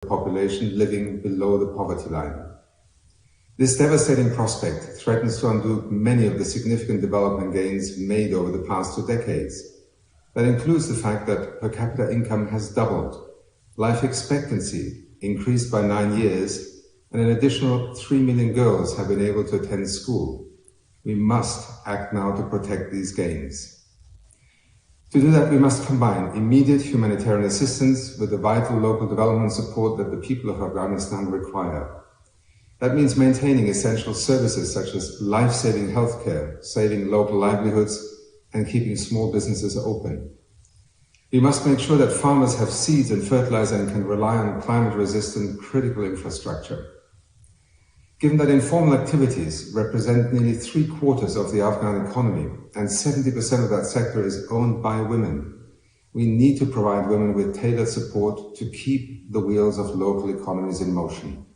population living below the poverty line. This devastating prospect threatens to undo many of the significant development gains made over the past 2 decades. That includes the fact that per capita income has doubled, life expectancy increased by 9 years, and an additional 3 million girls have been able to attend school. We must act now to protect these gains. To do that, we must combine immediate humanitarian assistance with the vital local development support that the people of Afghanistan require. That means maintaining essential services such as life-saving healthcare, saving local livelihoods, and keeping small businesses open. We must make sure that farmers have seeds and fertilizer and can rely on climate-resistant critical infrastructure. Given that informal activities represent nearly 3/4 of the Afghan economy and 70% of that sector is owned by women, we need to provide women with tailored support to keep the wheels of local economies in motion.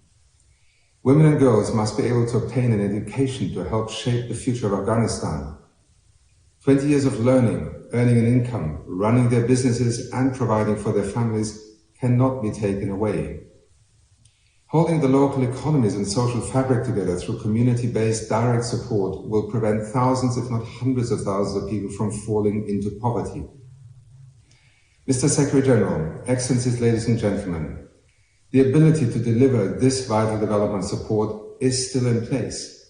Women and girls must be able to obtain an education to help shape the future of Afghanistan. 20 years of learning, earning an income, running their businesses and providing for their families cannot be taken away. Holding the local economies and social fabric together through community-based direct support will prevent thousands, if not hundreds of thousands of people from falling into poverty. Mr. Secretary-General, Excellencies, ladies and gentlemen, the ability to deliver this vital development support is still in place.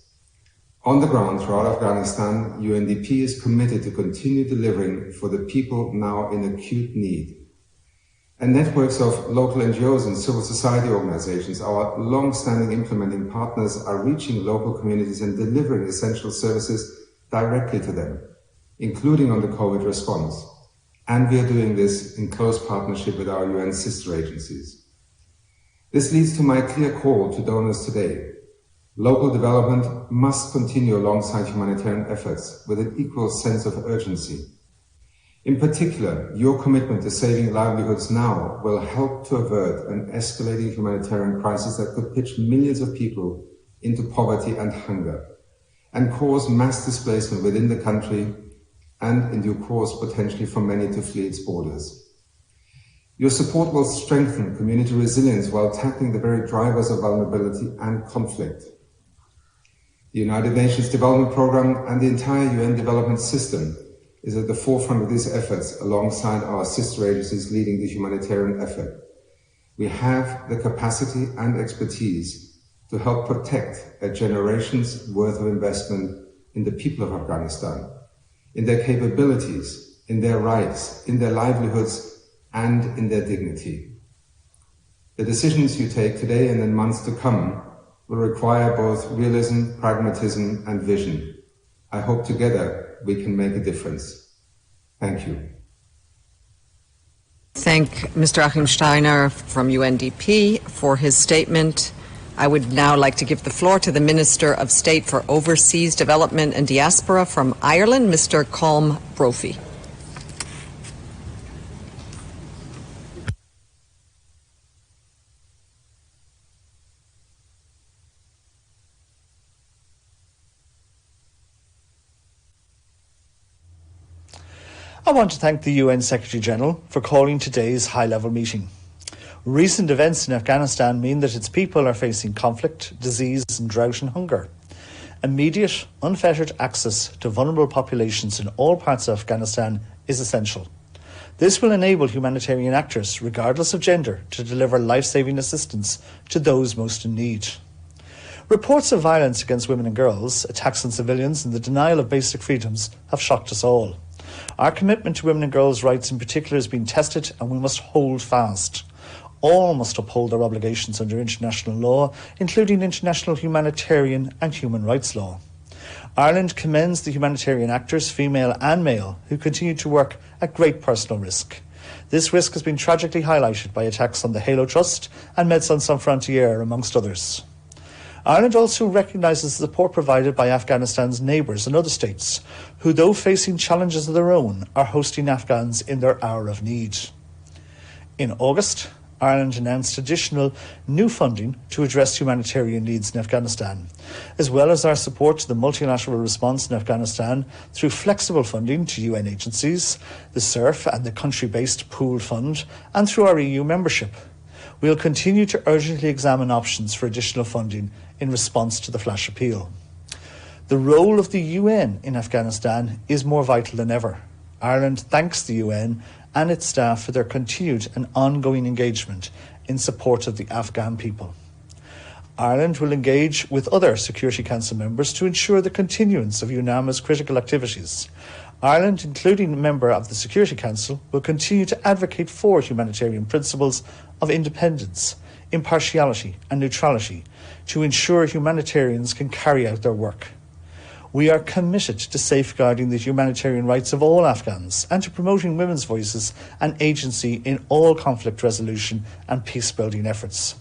On the ground throughout Afghanistan, UNDP is committed to continue delivering for the people now in acute need. And networks of local NGOs and civil society organizations, our long-standing implementing partners, are reaching local communities and delivering essential services directly to them, including on the COVID response. And we are doing this in close partnership with our UN sister agencies. This leads to my clear call to donors today. Local development must continue alongside humanitarian efforts with an equal sense of urgency. In particular, your commitment to saving livelihoods now will help to avert an escalating humanitarian crisis that could pitch millions of people into poverty and hunger, and cause mass displacement within the country, and in due course potentially for many to flee its borders. Your support will strengthen community resilience while tackling the very drivers of vulnerability and conflict. The United Nations Development Programme and the entire UN development system is at the forefront of these efforts alongside our sister agencies leading the humanitarian effort. We have the capacity and expertise to help protect a generation's worth of investment in the people of Afghanistan, in their capabilities, in their rights, in their livelihoods, and in their dignity. The decisions you take today and in months to come will require both realism, pragmatism, and vision. I hope together we can make a difference. Thank you. Thank Mr. Achim Steiner from UNDP for his statement. I would now like to give the floor to the Minister of State for Overseas Development and Diaspora from Ireland, Mr. Colm Brophy. I want to thank the UN Secretary-General for calling today's high-level meeting. Recent events in Afghanistan mean that its people are facing conflict, disease and drought and hunger. Immediate, unfettered access to vulnerable populations in all parts of Afghanistan is essential. This will enable humanitarian actors, regardless of gender, to deliver life-saving assistance to those most in need. Reports of violence against women and girls, attacks on civilians and the denial of basic freedoms have shocked us all. Our commitment to women and girls' rights in particular has been tested, and we must hold fast. All must uphold their obligations under international law, including international humanitarian and human rights law. Ireland commends the humanitarian actors, female and male, who continue to work at great personal risk. This risk has been tragically highlighted by attacks on the Halo Trust and Médecins Sans Frontières, amongst others. Ireland also recognises the support provided by Afghanistan's neighbours and other states, who, though facing challenges of their own, are hosting Afghans in their hour of need. In August, Ireland announced additional new funding to address humanitarian needs in Afghanistan, as well as our support to the multilateral response in Afghanistan through flexible funding to UN agencies, the CERF and the country-based pooled fund, and through our EU membership. we'll continue to urgently examine options for additional funding in response to the flash appeal. The role of the UN in Afghanistan is more vital than ever. Ireland thanks the UN and its staff for their continued and ongoing engagement in support of the Afghan people. Ireland will engage with other Security Council members to ensure the continuance of UNAMA's critical activities. Ireland, including a member of the Security Council, will continue to advocate for humanitarian principles of independence, impartiality and neutrality to ensure humanitarians can carry out their work. We are committed to safeguarding the humanitarian rights of all Afghans and to promoting women's voices and agency in all conflict resolution and peace-building efforts.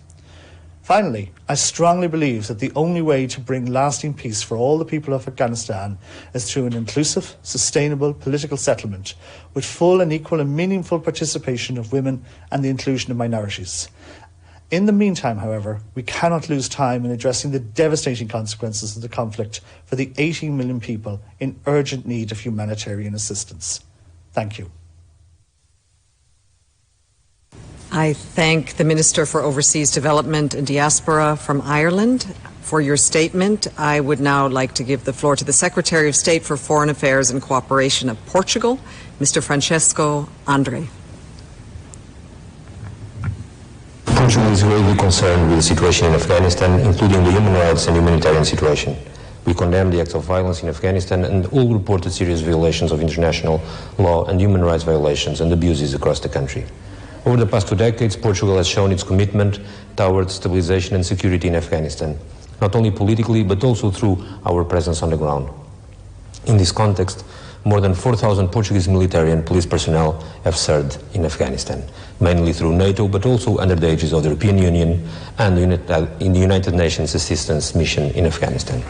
Finally, I strongly believe that the only way to bring lasting peace for all the people of Afghanistan is through an inclusive, sustainable political settlement with full and equal and meaningful participation of women and the inclusion of minorities. In the meantime, however, we cannot lose time in addressing the devastating consequences of the conflict for the 18 million people in urgent need of humanitarian assistance. Thank you. I thank the Minister for Overseas Development and Diaspora from Ireland for your statement. I would now like to give the floor to the Secretary of State for Foreign Affairs and Cooperation of Portugal, Mr. Francesco André. Portugal is greatly concerned with the situation in Afghanistan, including the human rights and humanitarian situation. We condemn the acts of violence in Afghanistan and all reported serious violations of international law and human rights violations and abuses across the country. Over the past 2 decades, Portugal has shown its commitment towards stabilization and security in Afghanistan, not only politically, but also through our presence on the ground. In this context, more than 4,000 Portuguese military and police personnel have served in Afghanistan, mainly through NATO, but also under the aegis of the European Union and in the United Nations Assistance Mission in Afghanistan.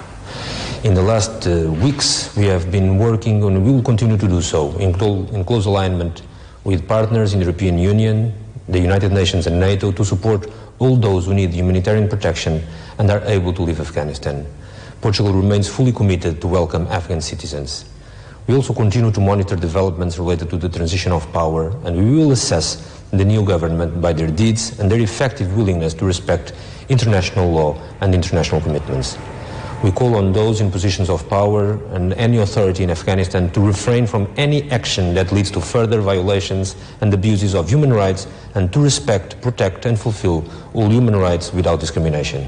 In the last weeks, we have been working and we will continue to do so in close alignment with partners in the European Union, the United Nations and NATO to support all those who need humanitarian protection and are able to leave Afghanistan. Portugal remains fully committed to welcome Afghan citizens. We also continue to monitor developments related to the transition of power, and we will assess the new government by their deeds and their effective willingness to respect international law and international commitments. We call on those in positions of power and any authority in Afghanistan to refrain from any action that leads to further violations and abuses of human rights and to respect, protect and fulfill all human rights without discrimination.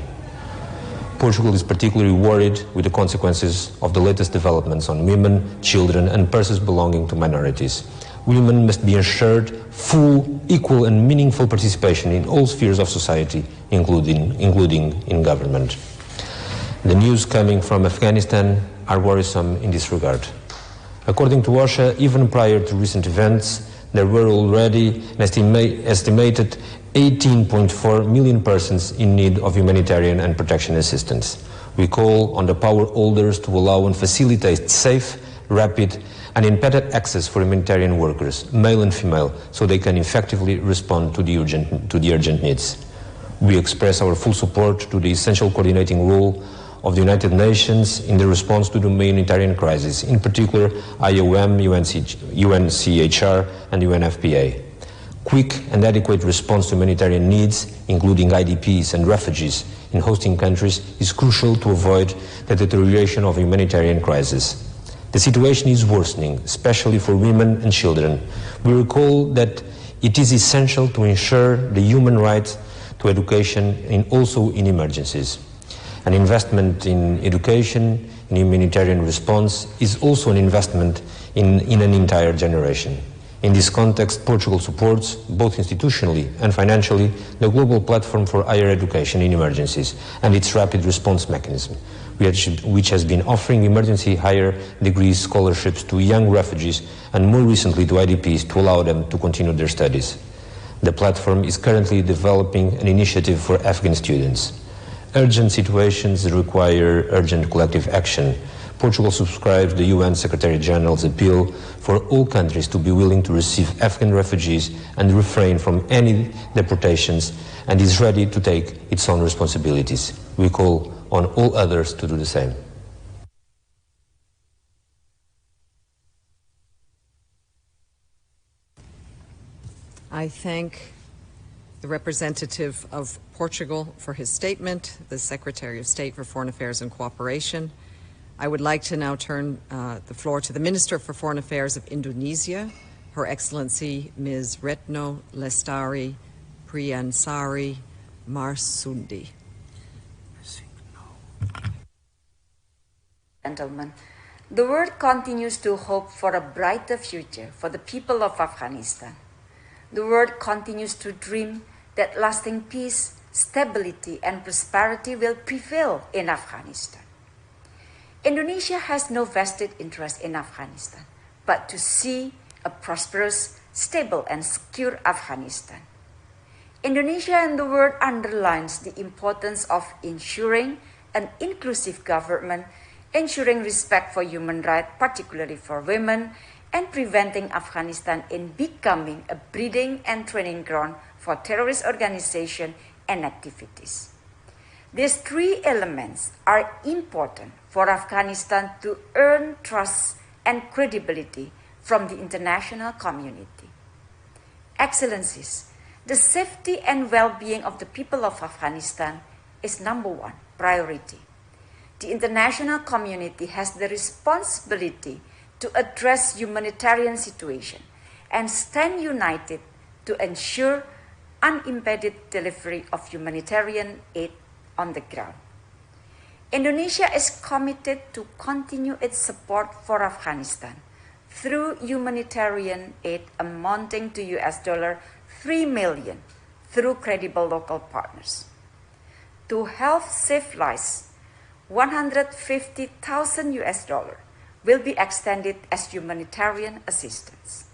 Portugal is particularly worried with the consequences of the latest developments on women, children and persons belonging to minorities. Women must be assured full, equal and meaningful participation in all spheres of society, including in government. The news coming from Afghanistan are worrisome in this regard. According to OSHA, even prior to recent events, there were already an estimated 18.4 million persons in need of humanitarian and protection assistance. We call on the power holders to allow and facilitate safe, rapid and unfettered access for humanitarian workers, male and female, so they can effectively respond to the urgent needs. We express our full support to the essential coordinating role of the United Nations in the response to the humanitarian crisis, in particular IOM, UNHCR and UNFPA. Quick and adequate response to humanitarian needs, including IDPs and refugees in hosting countries, is crucial to avoid the deterioration of a humanitarian crisis. The situation is worsening, especially for women and children. We recall that it is essential to ensure the human right to education and also in emergencies. An investment in education, in humanitarian response, is also an investment in an entire generation. In this context, Portugal supports, both institutionally and financially, the global platform for higher education in emergencies and its rapid response mechanism, which has been offering emergency higher degree scholarships to young refugees and more recently to IDPs to allow them to continue their studies. The platform is currently developing an initiative for Afghan students. Urgent situations require urgent collective action. Portugal subscribes the UN Secretary-General's appeal for all countries to be willing to receive Afghan refugees and refrain from any deportations and is ready to take its own responsibilities. We call on all others to do the same. I thank the representative of Portugal for his statement, the Secretary of State for Foreign Affairs and Cooperation. I would like to now turn the floor to the Minister for Foreign Affairs of Indonesia, Her Excellency Ms. Retno Lestari Priyansari Marsudi. Gentlemen, the world continues to hope for a brighter future for the people of Afghanistan. The world continues to dream that lasting peace, stability, and prosperity will prevail in Afghanistan. Indonesia has no vested interest in Afghanistan, but to see a prosperous, stable, and secure Afghanistan. Indonesia and the world underlines the importance of ensuring an inclusive government, ensuring respect for human rights, particularly for women, and preventing Afghanistan in becoming a breeding and training ground for terrorist organizations and activities. These three elements are important for Afghanistan to earn trust and credibility from the international community. Excellencies, the safety and well-being of the people of Afghanistan is #1 priority. The international community has the responsibility to address humanitarian situation and stand united to ensure unimpeded delivery of humanitarian aid on the ground. Indonesia is committed to continue its support for Afghanistan through humanitarian aid amounting to $3 million through credible local partners. To help save lives, $150,000 will be extended as humanitarian assistance.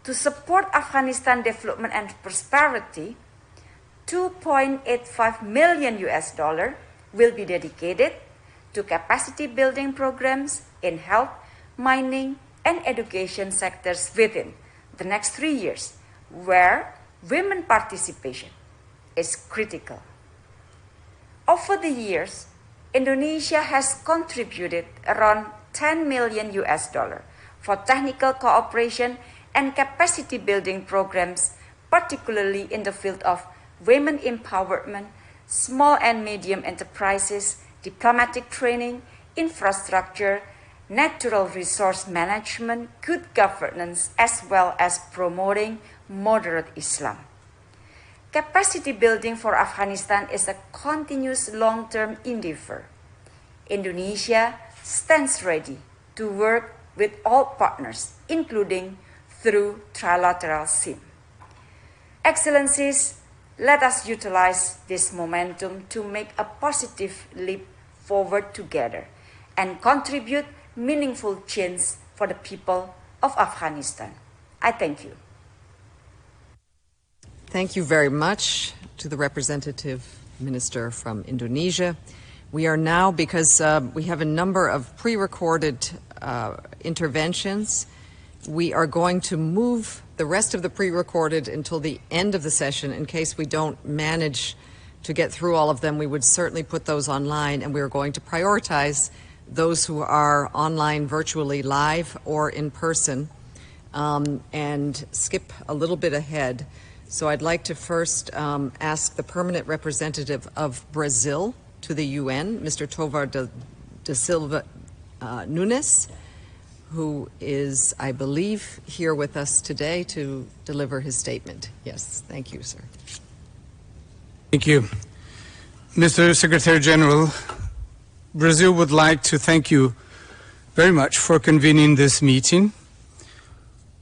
To support Afghanistan development and prosperity, $2.85 million will be dedicated to capacity building programs in health, mining, and education sectors within the next 3 years, where women participation is critical. Over the years, Indonesia has contributed around $10 million for technical cooperation and capacity building programs, particularly in the field of women empowerment, small and medium enterprises, diplomatic training, infrastructure, natural resource management, good governance, as well as promoting moderate Islam. Capacity building for Afghanistan is a continuous long-term endeavor. Indonesia stands ready to work with all partners, including through trilateral SIM. Excellencies, let us utilize this momentum to make a positive leap forward together and contribute meaningful change for the people of Afghanistan. I thank you. Thank you very much to the representative minister from Indonesia. We are now, because we have a number of pre-recorded interventions, we are going to move the rest of the pre-recorded until the end of the session. In case we don't manage to get through all of them, we would certainly put those online, and we are going to prioritize those who are online virtually live or in person, and skip a little bit ahead. So I'd like to first ask the permanent representative of Brazil to the UN, Mr. Tovar da Silva Nunes, who is, I believe, here with us today to deliver his statement. Yes, thank you, sir. Thank you. Mr. Secretary-General, Brazil would like to thank you very much for convening this meeting.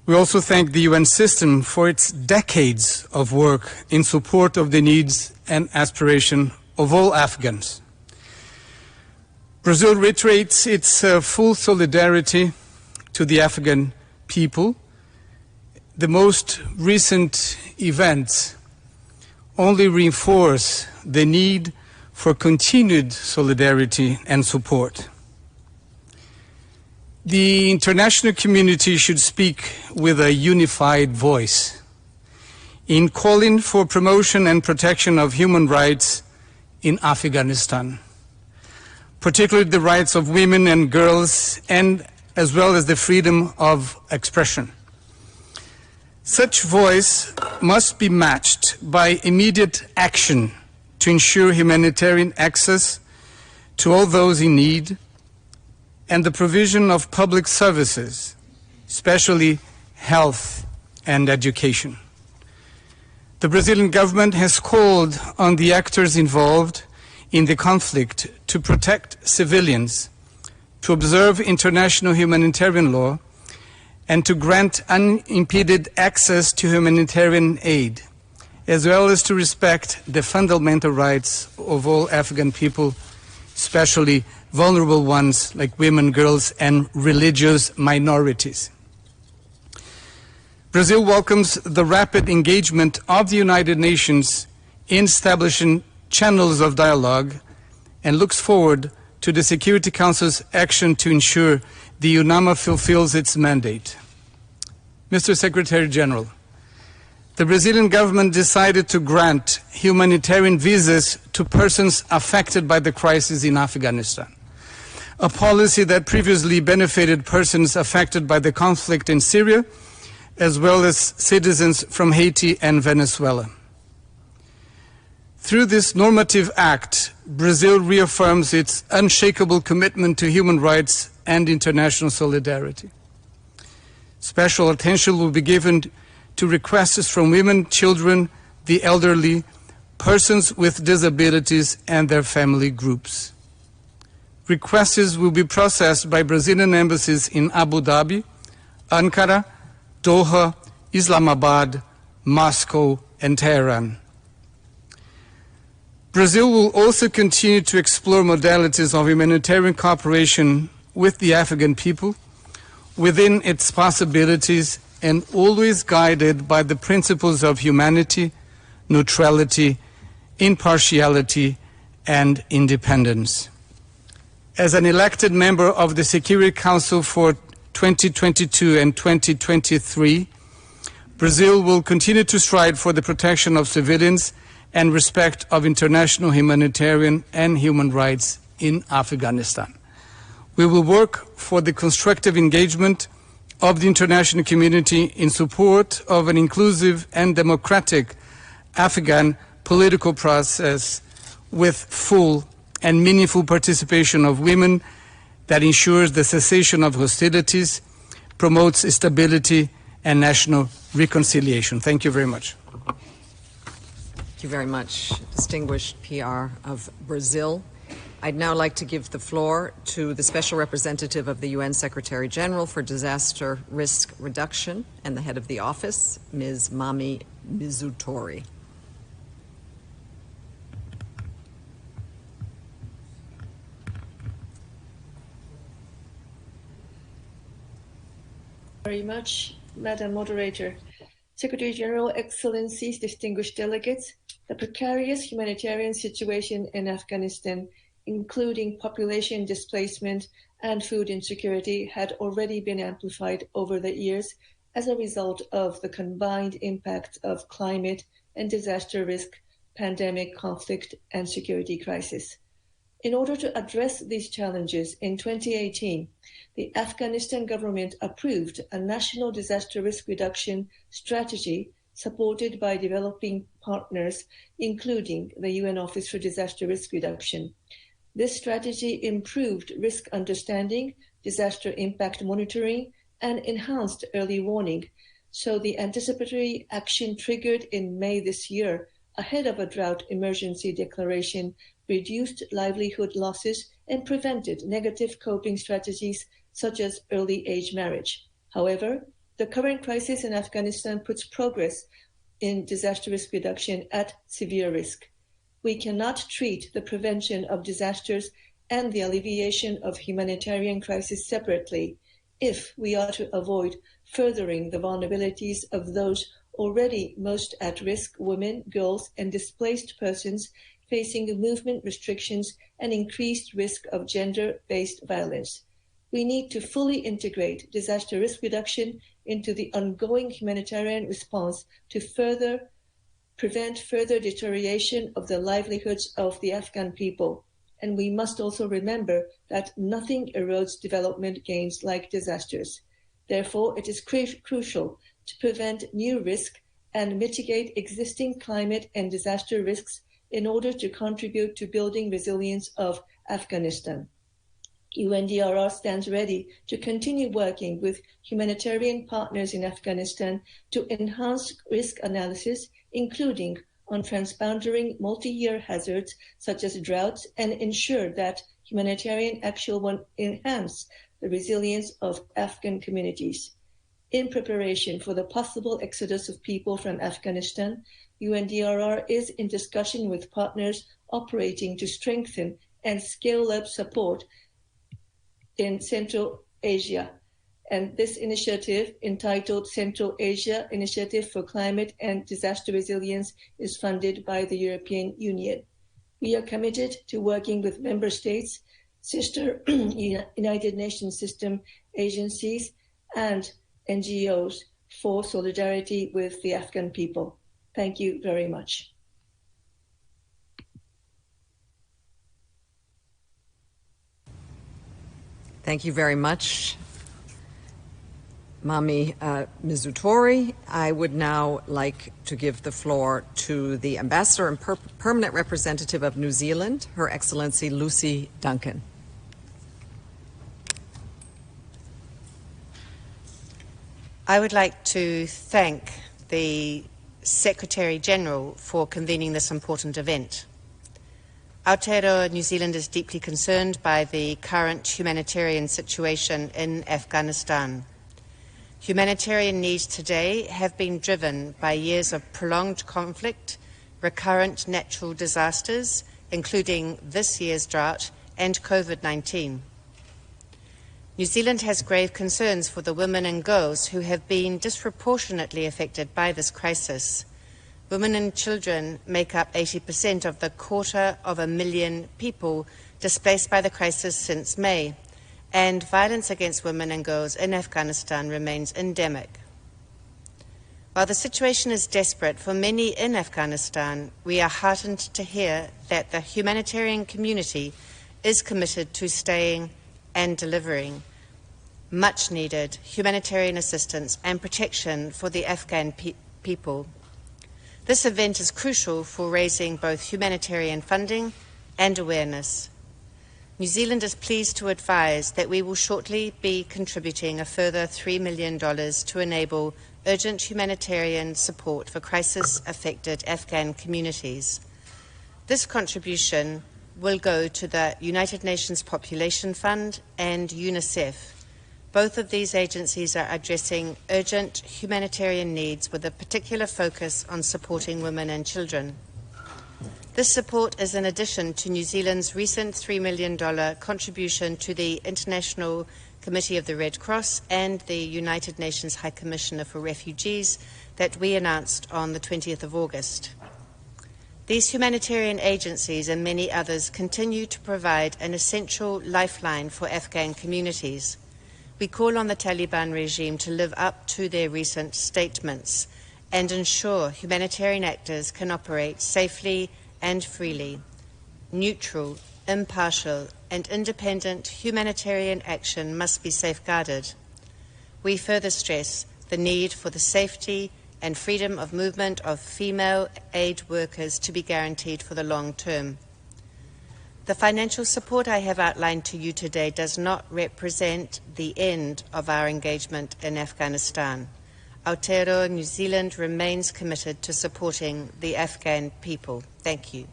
We also thank the UN system for its decades of work in support of the needs and aspiration of all Afghans. Brazil reiterates its full solidarity to the Afghan people. The most recent events only reinforce the need for continued solidarity and support. The international community should speak with a unified voice in calling for promotion and protection of human rights in Afghanistan, particularly the rights of women and girls, and as well as the freedom of expression. Such voice must be matched by immediate action to ensure humanitarian access to all those in need and the provision of public services, especially health and education. The Brazilian government has called on the actors involved in the conflict to protect civilians, to observe international humanitarian law, and to grant unimpeded access to humanitarian aid, as well as to respect the fundamental rights of all Afghan people, especially vulnerable ones like women, girls, and religious minorities. Brazil welcomes the rapid engagement of the United Nations in establishing channels of dialogue and looks forward to the Security Council's action to ensure the UNAMA fulfills its mandate. Mr. Secretary-General, the Brazilian government decided to grant humanitarian visas to persons affected by the crisis in Afghanistan, a policy that previously benefited persons affected by the conflict in Syria, as well as citizens from Haiti and Venezuela. Through this normative act, Brazil reaffirms its unshakable commitment to human rights and international solidarity. Special attention will be given to requests from women, children, the elderly, persons with disabilities, and their family groups. Requests will be processed by Brazilian embassies in Abu Dhabi, Ankara, Doha, Islamabad, Moscow, and Tehran. Brazil will also continue to explore modalities of humanitarian cooperation with the Afghan people within its possibilities and always guided by the principles of humanity, neutrality, impartiality, and independence. As an elected member of the Security Council for 2022 and 2023, Brazil will continue to strive for the protection of civilians and respect of international humanitarian and human rights in Afghanistan. We will work for the constructive engagement of the international community in support of an inclusive and democratic Afghan political process with full and meaningful participation of women that ensures the cessation of hostilities, promotes stability and national reconciliation. Thank you very much. Thank you very much, distinguished PR of Brazil. I'd now like to give the floor to the Special Representative of the UN Secretary-General for Disaster Risk Reduction and the head of the office, Ms. Mami Mizutori. Very much, Madam Moderator. Secretary-General, Excellencies, distinguished delegates, the precarious humanitarian situation in Afghanistan, including population displacement and food insecurity, had already been amplified over the years as a result of the combined impact of climate and disaster risk, pandemic, conflict, and security crisis. In order to address these challenges, in 2018, the Afghanistan government approved a national disaster risk reduction strategy supported by developing partners, including the UN Office for Disaster Risk Reduction. This strategy improved risk understanding, disaster impact monitoring, and enhanced early warning. So the anticipatory action triggered in May this year, ahead of a drought emergency declaration, reduced livelihood losses and prevented negative coping strategies such as early age marriage. However, the current crisis in Afghanistan puts progress in disaster risk reduction at severe risk. We cannot treat the prevention of disasters and the alleviation of humanitarian crisis separately if we are to avoid furthering the vulnerabilities of those already most at risk, women, girls, and displaced persons facing movement restrictions and increased risk of gender-based violence. We need to fully integrate disaster risk reduction into the ongoing humanitarian response to prevent further deterioration of the livelihoods of the Afghan people. And we must also remember that nothing erodes development gains like disasters. Therefore, it is crucial to prevent new risks and mitigate existing climate and disaster risks in order to contribute to building resilience of Afghanistan. UNDRR stands ready to continue working with humanitarian partners in Afghanistan to enhance risk analysis, including on transbounding multi-year hazards such as droughts, and ensure that humanitarian action will enhance the resilience of Afghan communities. In preparation for the possible exodus of people from Afghanistan, UNDRR is in discussion with partners operating to strengthen and scale up support in Central Asia. And this initiative, entitled Central Asia Initiative for Climate and Disaster Resilience, is funded by the European Union. We are committed to working with member states, sister United Nations system agencies, and NGOs for solidarity with the Afghan people. Thank you very much. Thank you very much, Mami Mizutori. I would now like to give the floor to the Ambassador and Permanent Representative of New Zealand, Her Excellency Lucy Duncan. I would like to thank the Secretary-General for convening this important event. Aotearoa New Zealand is deeply concerned by the current humanitarian situation in Afghanistan. Humanitarian needs today have been driven by years of prolonged conflict, recurrent natural disasters, including this year's drought, and COVID-19. New Zealand has grave concerns for the women and girls who have been disproportionately affected by this crisis. Women and children make up 80% of the 250,000 people displaced by the crisis since May, and violence against women and girls in Afghanistan remains endemic. While the situation is desperate for many in Afghanistan, we are heartened to hear that the humanitarian community is committed to staying and delivering much-needed humanitarian assistance and protection for the Afghan people. This event is crucial for raising both humanitarian funding and awareness. New Zealand is pleased to advise that we will shortly be contributing a further $3 million to enable urgent humanitarian support for crisis-affected Afghan communities. This contribution will go to the United Nations Population Fund and UNICEF. Both of these agencies are addressing urgent humanitarian needs with a particular focus on supporting women and children. This support is in addition to New Zealand's recent $3 million contribution to the International Committee of the Red Cross and the United Nations High Commissioner for Refugees that we announced on the 20th of August. These humanitarian agencies and many others continue to provide an essential lifeline for Afghan communities. We call on the Taliban regime to live up to their recent statements and ensure humanitarian actors can operate safely and freely. Neutral, impartial, and independent humanitarian action must be safeguarded. We further stress the need for the safety and freedom of movement of female aid workers to be guaranteed for the long term. The financial support I have outlined to you today does not represent the end of our engagement in Afghanistan. Aotearoa New Zealand remains committed to supporting the Afghan people. Thank you.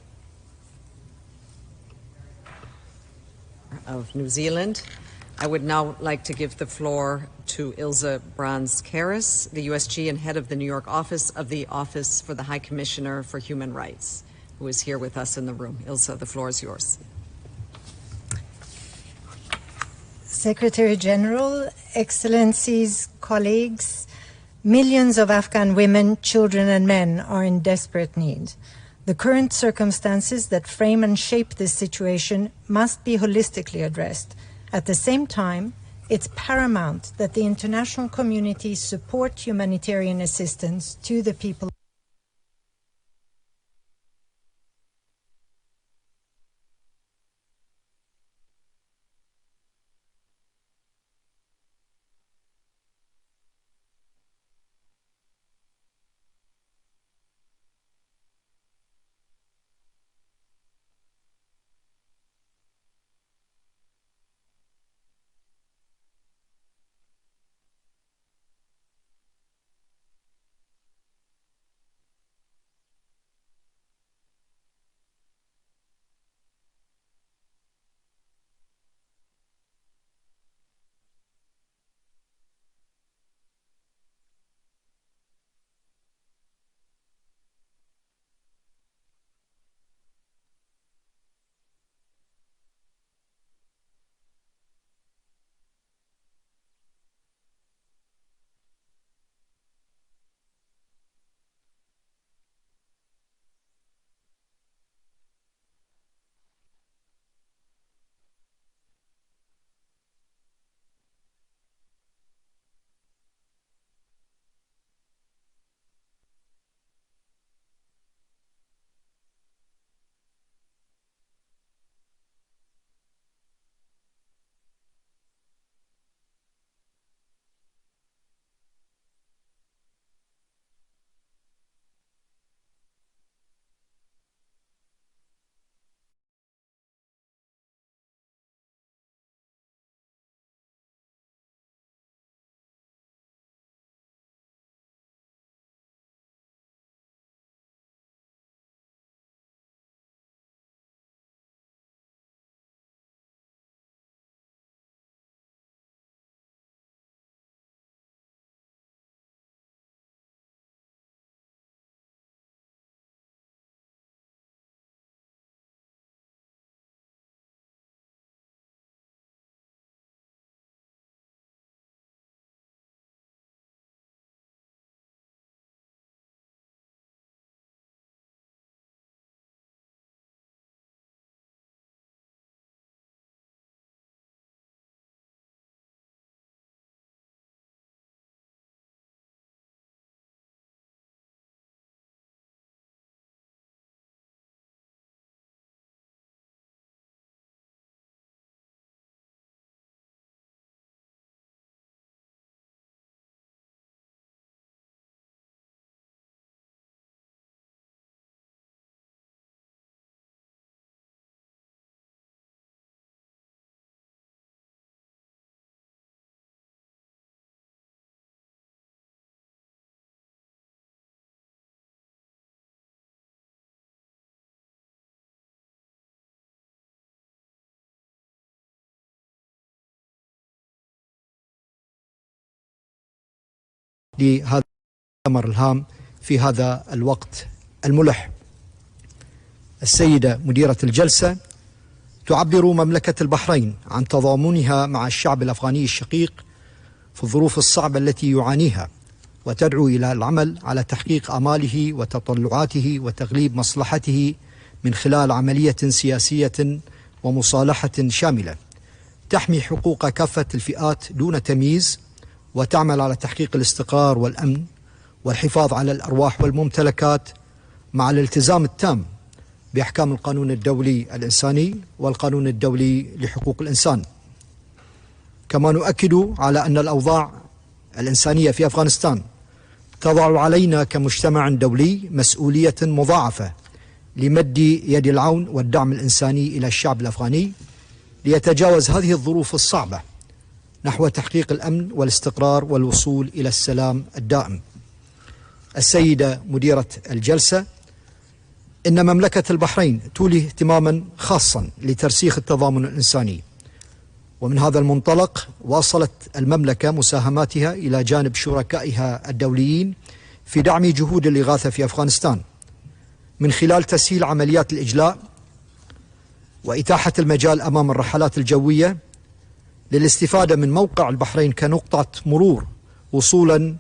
Of New Zealand, I would now like to give the floor to Ilse Brans-Karras, the USG and head of the New York office of the Office for the High Commissioner for Human Rights, who is here with us in the room. Ilse, the floor is yours. Secretary-General, Excellencies, colleagues, millions of Afghan women, children and men are in desperate need. The current circumstances that frame and shape this situation must be holistically addressed. At the same time, it's paramount that the international community support humanitarian assistance to the people. لهذا المؤتمر الهام في هذا الوقت الملح. السيدة مديرة الجلسة، تعبر مملكة البحرين عن تضامنها مع الشعب الأفغاني الشقيق في الظروف الصعبة التي يعانيها، وتدعو إلى العمل على تحقيق آماله وتطلعاته وتغليب مصلحته من خلال عملية سياسية ومصالحة شاملة تحمي حقوق كافة الفئات دون تمييز، وتعمل على تحقيق الاستقرار والأمن والحفاظ على الأرواح والممتلكات مع الالتزام التام بأحكام القانون الدولي الإنساني والقانون الدولي لحقوق الإنسان. كما نؤكد على أن الأوضاع الإنسانية في أفغانستان تضع علينا كمجتمع دولي مسؤولية مضاعفة لمد يد العون والدعم الإنساني إلى الشعب الأفغاني ليتجاوز هذه الظروف الصعبة نحو تحقيق الأمن والاستقرار والوصول إلى السلام الدائم. السيدة مديرة الجلسة، إن مملكة البحرين تولي اهتماما خاصا لترسيخ التضامن الإنساني، ومن هذا المنطلق واصلت المملكة مساهماتها إلى جانب شركائها الدوليين في دعم جهود الإغاثة في أفغانستان من خلال تسهيل عمليات الإجلاء وإتاحة المجال أمام الرحلات الجوية للاستفادة من موقع البحرين كنقطة مرور وصولا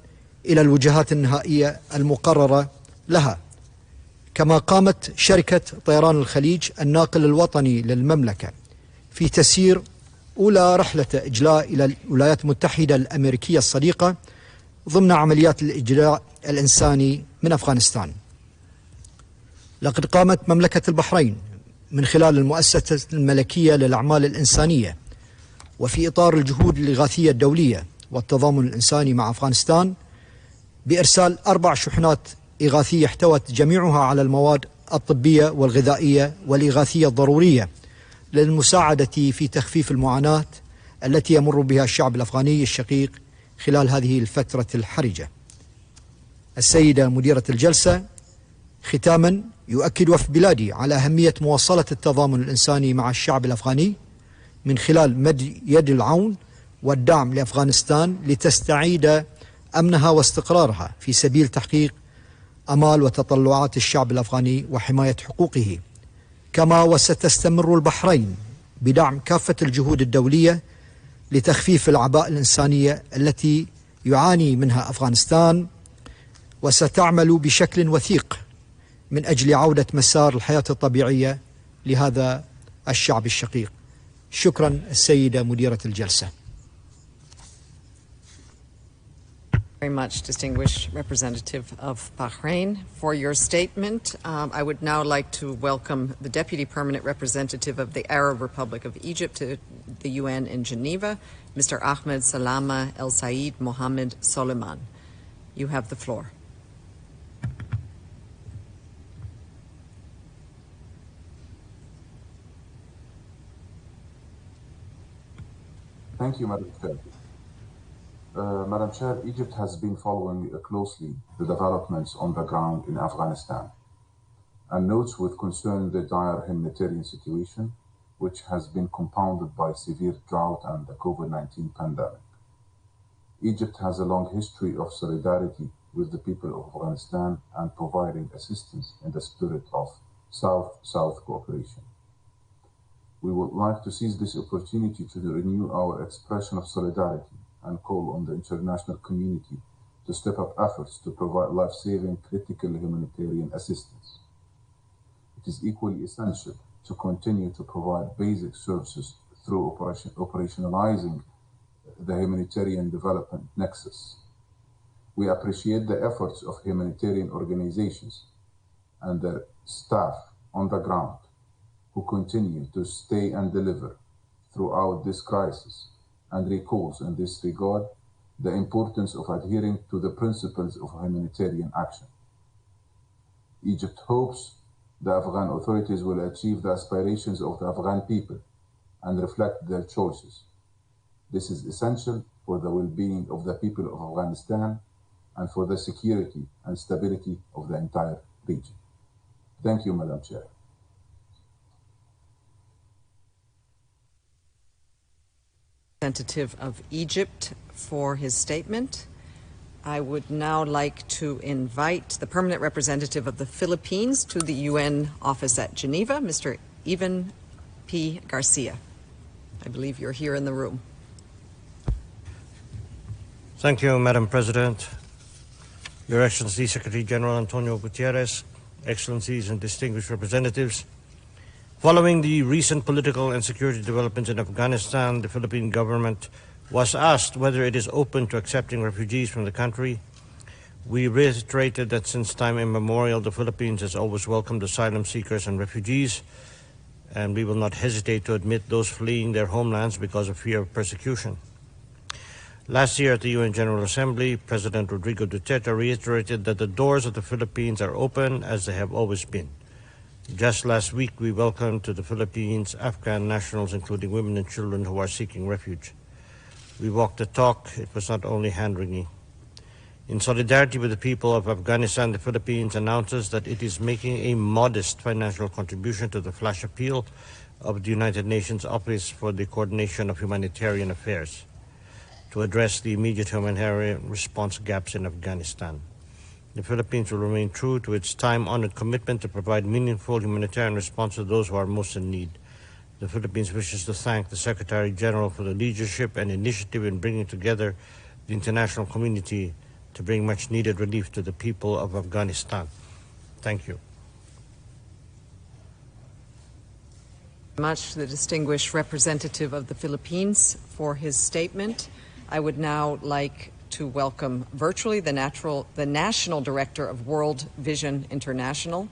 إلى الوجهات النهائية المقررة لها. كما قامت شركة طيران الخليج الناقل الوطني للمملكة في تسيير أولى رحلة إجلاء إلى الولايات المتحدة الأمريكية الصديقة ضمن عمليات الإجلاء الإنساني من أفغانستان. لقد قامت مملكة البحرين من خلال المؤسسة الملكية للأعمال الإنسانية وفي إطار الجهود الإغاثية الدولية والتضامن الإنساني مع أفغانستان بإرسال 4 شحنات إغاثية احتوت جميعها على المواد الطبية والغذائية والإغاثية الضرورية للمساعدة في تخفيف المعاناة التي يمر بها الشعب الأفغاني الشقيق خلال هذه الفترة الحرجة. السيدة مديرة الجلسة، ختاما يؤكد وفد بلادي على أهمية مواصلة التضامن الإنساني مع الشعب الأفغاني من خلال مد يد العون والدعم لأفغانستان لتستعيد أمنها واستقرارها في سبيل تحقيق أمال وتطلعات الشعب الأفغاني وحماية حقوقه. كما وستستمر البحرين بدعم كافة الجهود الدولية لتخفيف الأعباء الإنسانية التي يعاني منها أفغانستان، وستعمل بشكل وثيق من أجل عودة مسار الحياة الطبيعية لهذا الشعب الشقيق. شكرا السيدة مديرة الجلسة. Very much, distinguished representative of Bahrain, for your statement. I would now like to welcome the Deputy Permanent Representative of the Arab Republic of Egypt to the UN in Geneva, Mr. Ahmed Salama El Said Mohammed Soliman. You have the floor. Thank you, Madam Chair. Madam Chair, Egypt has been following closely the developments on the ground in Afghanistan and notes with concern the dire humanitarian situation, which has been compounded by severe drought and the COVID-19 pandemic. Egypt has a long history of solidarity with the people of Afghanistan and providing assistance in the spirit of South-South cooperation. We would like to seize this opportunity to renew our expression of solidarity and call on the international community to step up efforts to provide life-saving critical humanitarian assistance. It is equally essential to continue to provide basic services through operationalizing the humanitarian development nexus. We appreciate the efforts of humanitarian organizations and their staff on the ground who continue to stay and deliver throughout this crisis, and recalls in this regard the importance of adhering to the principles of humanitarian action. Egypt hopes the Afghan authorities will achieve the aspirations of the Afghan people and reflect their choices. This is essential for the well-being of the people of Afghanistan and for the security and stability of the entire region. Thank you, Madam Chair. Representative of Egypt for his statement. I would now like to invite the permanent representative of the Philippines to the UN office at Geneva, Mr. Ivan P. Garcia. I believe you're here in the room. Thank you, Madam President. Your Excellency, Secretary-General Antonio Guterres, Excellencies and distinguished representatives. Following the recent political and security developments in Afghanistan, the Philippine government was asked whether it is open to accepting refugees from the country. We reiterated that since time immemorial, the Philippines has always welcomed asylum seekers and refugees, and we will not hesitate to admit those fleeing their homelands because of fear of persecution. Last year at the UN General Assembly, President Rodrigo Duterte reiterated that the doors of the Philippines are open as they have always been. Just last week, we welcomed to the Philippines Afghan nationals, including women and children who are seeking refuge. We walked the talk. It was not only hand-wringing. In solidarity with the people of Afghanistan, the Philippines announces that it is making a modest financial contribution to the flash appeal of the United Nations Office for the Coordination of Humanitarian Affairs to address the immediate humanitarian response gaps in Afghanistan. The Philippines will remain true to its time-honored commitment to provide meaningful humanitarian response to those who are most in need. The Philippines wishes to thank the Secretary-General for the leadership and initiative in bringing together the international community to bring much-needed relief to the people of Afghanistan. Thank you. Much the distinguished representative of the Philippines for his statement. I would now like to welcome virtually the National Director of World Vision International,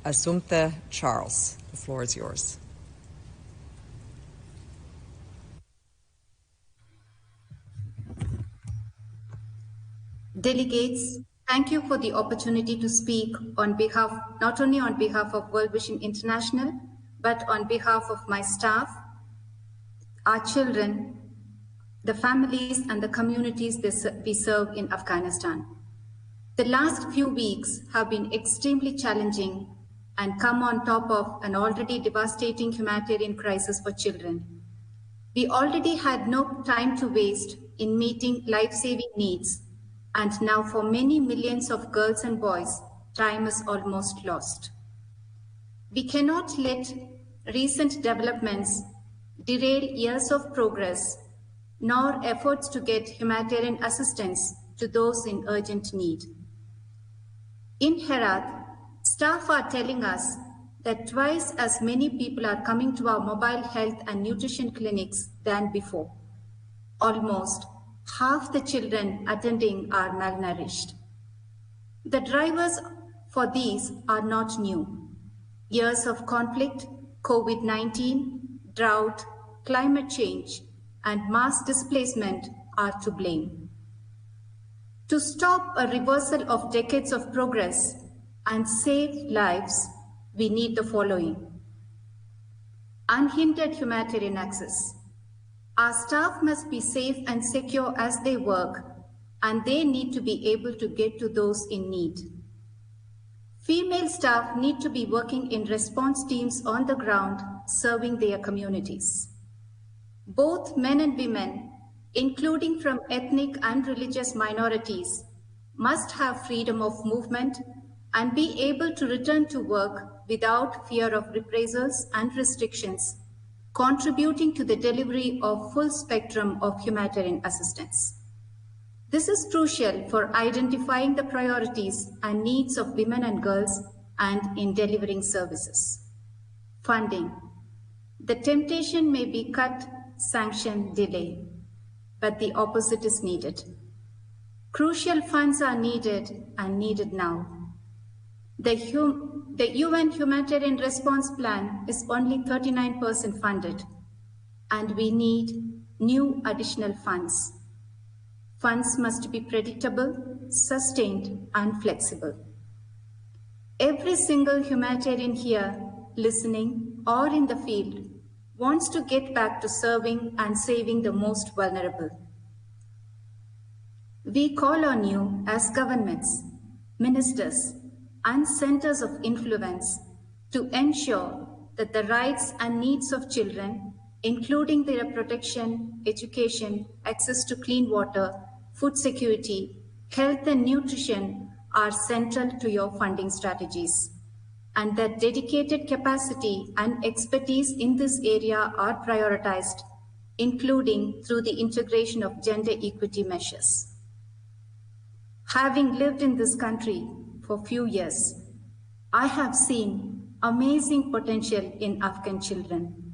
Assumpta Charles. The floor is yours. Delegates, thank you for the opportunity to speak on behalf, not only on behalf of World Vision International, but on behalf of my staff, our children, the families and the communities we serve in Afghanistan. The last few weeks have been extremely challenging and come on top of an already devastating humanitarian crisis for children. We already had no time to waste in meeting life-saving needs, and now for many millions of girls and boys, time is almost lost. We cannot let recent developments derail years of progress, nor efforts to get humanitarian assistance to those in urgent need. In Herat, staff are telling us that twice as many people are coming to our mobile health and nutrition clinics than before. Almost half the children attending are malnourished. The drivers for these are not new. Years of conflict, COVID-19, drought, climate change, and mass displacement are to blame. To stop a reversal of decades of progress and save lives, we need the following: unhindered humanitarian access. Our staff must be safe and secure as they work, and they need to be able to get to those in need. Female staff need to be working in response teams on the ground, serving their communities. Both men and women, including from ethnic and religious minorities, must have freedom of movement and be able to return to work without fear of reprisals and restrictions, contributing to the delivery of full spectrum of humanitarian assistance. This is crucial for identifying the priorities and needs of women and girls and in delivering services. Funding. The temptation may be cut, sanction, delay, but the opposite is needed. Crucial funds are needed and needed now. The UN Humanitarian Response Plan is only 39% funded, and we need new additional funds. Funds must be predictable, sustained, and flexible. Every single humanitarian here, listening or in the field, wants to get back to serving and saving the most vulnerable. We call on you as governments, ministers, and centers of influence to ensure that the rights and needs of children, including their protection, education, access to clean water, food security, Health and nutrition are central to your funding strategies, and that dedicated capacity and expertise in this area are prioritized, including through the integration of gender equity measures. Having lived in this country for a few years, I have seen amazing potential in Afghan children.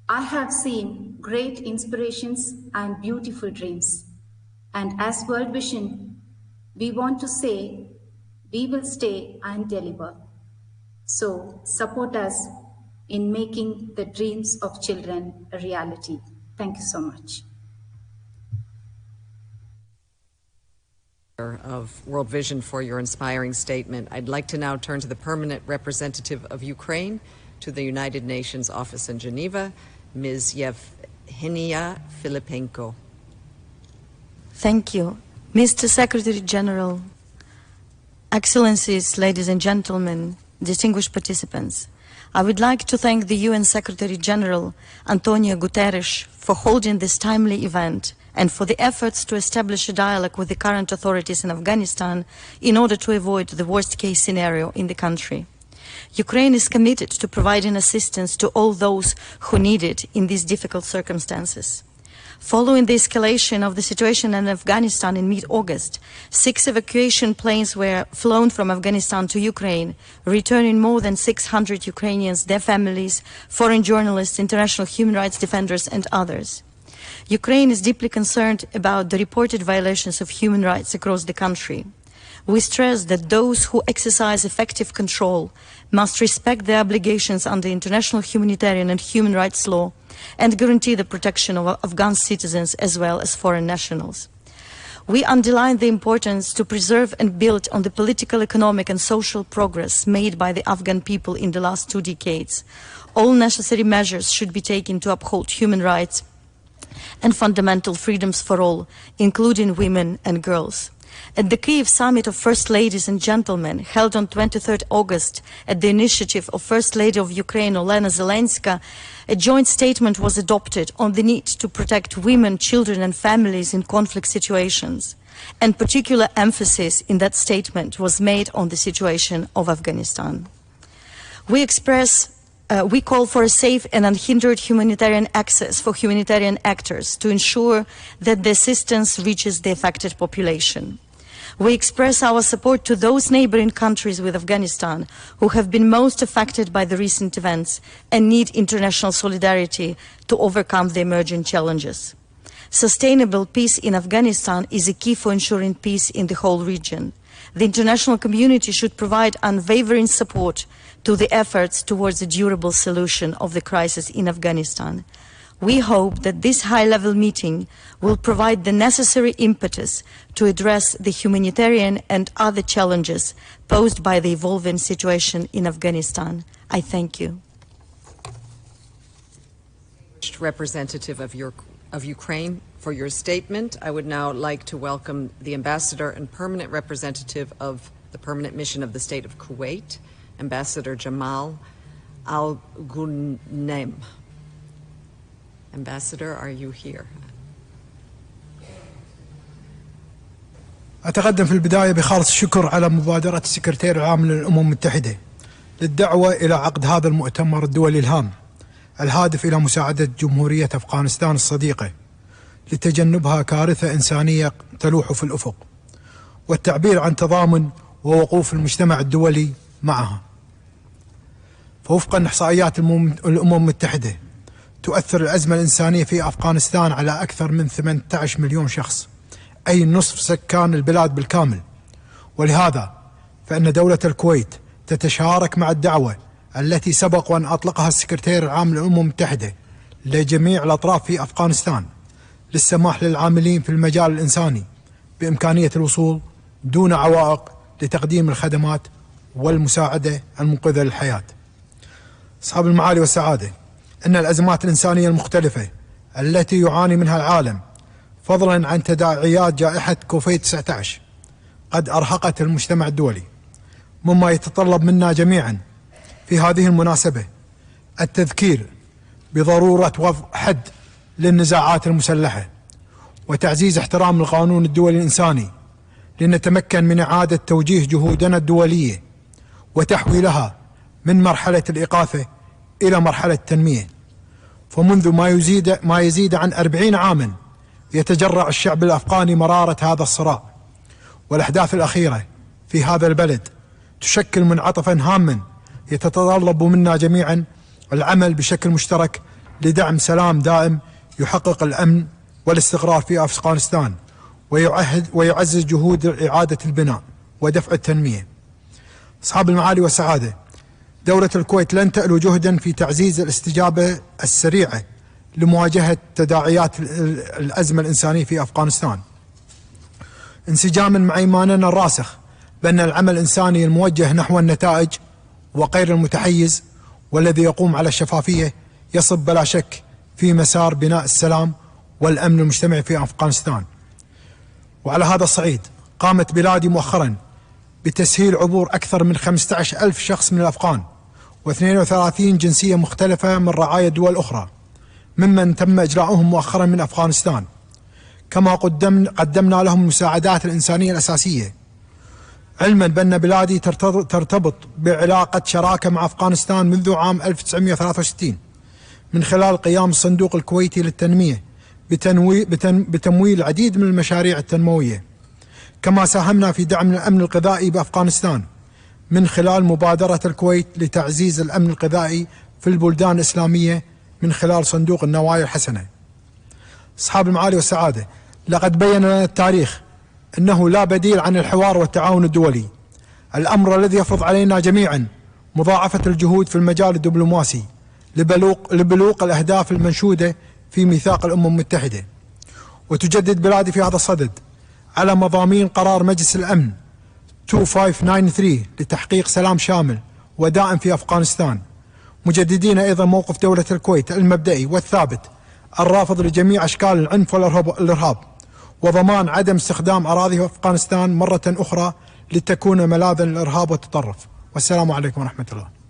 I have seen great inspirations and beautiful dreams. And as World Vision, we want to say, we will stay and deliver. So support us in making the dreams of children a reality. Thank you so much. Of World Vision for your inspiring statement. I'd like to now turn to the permanent representative of Ukraine to the United Nations office in Geneva, Ms. Yevhenia Filippenko. Thank you. Mr. Secretary-General, Excellencies, ladies and gentlemen, distinguished participants, I would like to thank the UN Secretary-General Antonio Guterres for holding this timely event and for the efforts to establish a dialogue with the current authorities in Afghanistan in order to avoid the worst-case scenario in the country. Ukraine is committed to providing assistance to all those who need it in these difficult circumstances. Following the escalation of the situation in Afghanistan in mid-August, 6 evacuation planes were flown from Afghanistan to Ukraine, returning more than 600 Ukrainians, their families, foreign journalists, international human rights defenders, and others. Ukraine is deeply concerned about the reported violations of human rights across the country. We stress that those who exercise effective control must respect their obligations under international humanitarian and human rights law and guarantee the protection of Afghan citizens as well as foreign nationals. We underline the importance to preserve and build on the political, economic and social progress made by the Afghan people in the last 2 decades. All necessary measures should be taken to uphold human rights and fundamental freedoms for all, including women and girls. At the Kyiv Summit of First Ladies and Gentlemen, held on 23rd August at the initiative of First Lady of Ukraine, Olena Zelenska, a joint statement was adopted on the need to protect women, children and families in conflict situations. And particular emphasis in that statement was made on the situation of Afghanistan. We call for a safe and unhindered humanitarian access for humanitarian actors to ensure that the assistance reaches the affected population. We express our support to those neighboring countries with Afghanistan who have been most affected by the recent events and need international solidarity to overcome the emerging challenges. Sustainable peace in Afghanistan is a key for ensuring peace in the whole region. The international community should provide unwavering support to the efforts towards a durable solution of the crisis in Afghanistan. We hope that this high-level meeting will provide the necessary impetus to address the humanitarian and other challenges posed by the evolving situation in Afghanistan. I thank you. Representative of Ukraine, for your statement. I would now like to welcome the Ambassador and Permanent Representative of the Permanent Mission of the State of Kuwait, Ambassador Jamal Al-Ghunaim. Ambassador, are you here? أتقدم في البداية بخالص الشكر على مبادرة السكرتير العام للأمم المتحدة للدعوة إلى عقد هذا المؤتمر الدولي الهام الهادف إلى مساعدة جمهورية أفغانستان الصديقة لتجنبها كارثة إنسانية تلوح في الأفق والتعبير عن تضامن ووقوف المجتمع الدولي معها. فوفقا لإحصائيات الأمم المتحدة تؤثر الأزمة الإنسانية في أفغانستان على أكثر من 18 مليون شخص، أي نصف سكان البلاد بالكامل. ولهذا فإن دولة الكويت تتشارك مع الدعوة التي سبق وأن أطلقها السكرتير العام للأمم المتحدة لجميع الأطراف في أفغانستان للسماح للعاملين في المجال الإنساني بإمكانية الوصول دون عوائق لتقديم الخدمات والمساعدة المنقذة للحياة. أصحاب المعالي والسعادة، إن الأزمات الإنسانية المختلفة التي يعاني منها العالم فضلا عن تداعيات جائحة كوفيد-19 قد أرهقت المجتمع الدولي، مما يتطلب منا جميعا في هذه المناسبة التذكير بضرورة وضع حد للنزاعات المسلحة وتعزيز احترام القانون الدولي الإنساني لنتمكن من إعادة توجيه جهودنا الدولية وتحويلها من مرحلة الإغاثة إلى مرحلة التنمية. فمنذ ما يزيد عن 40 عاما يتجرع الشعب الأفغاني مرارة هذا الصراع، والأحداث الأخيرة في هذا البلد تشكل منعطفا هاما يتطلب منا جميعا العمل بشكل مشترك لدعم سلام دائم يحقق الأمن والاستقرار في أفغانستان ويعزز جهود إعادة البناء ودفع التنمية. أصحاب المعالي والسعادة، دولة الكويت لن تألو جهدا في تعزيز الاستجابة السريعة لمواجهة تداعيات الأزمة الإنسانية في أفغانستان، انسجاما مع إيماننا الراسخ بأن العمل الإنساني الموجه نحو النتائج وغير المتحيز والذي يقوم على الشفافية يصب بلا شك في مسار بناء السلام والأمن المجتمعي في أفغانستان. وعلى هذا الصعيد قامت بلادي مؤخرا بتسهيل عبور أكثر من 15,000 شخص من الأفغان و32 جنسية مختلفة من رعايا دول أخرى ممن تم إجلاؤهم مؤخرا من أفغانستان، كما قدمنا لهم المساعدات الإنسانية الأساسية، علما بأن بلادي ترتبط بعلاقة شراكة مع أفغانستان منذ عام 1963 من خلال قيام الصندوق الكويتي للتنمية بتمويل العديد من المشاريع التنموية، كما ساهمنا في دعم الأمن الغذائي بأفغانستان من خلال مبادرة الكويت لتعزيز الأمن الغذائي في البلدان الإسلامية من خلال صندوق النوايا الحسنة. أصحاب المعالي والسعادة، لقد بين لنا التاريخ أنه لا بديل عن الحوار والتعاون الدولي، الأمر الذي يفرض علينا جميعا مضاعفة الجهود في المجال الدبلوماسي لبلوغ الأهداف المنشودة في ميثاق الأمم المتحدة. وتجدد بلادي في هذا الصدد على مضامين قرار مجلس الأمن 2593 لتحقيق سلام شامل ودائم في أفغانستان، مجددين أيضا موقف دولة الكويت المبدئي والثابت الرافض لجميع أشكال العنف والإرهاب، وضمان عدم استخدام أراضي أفغانستان مرة أخرى لتكون ملاذا للإرهاب والتطرف. والسلام عليكم ورحمة الله.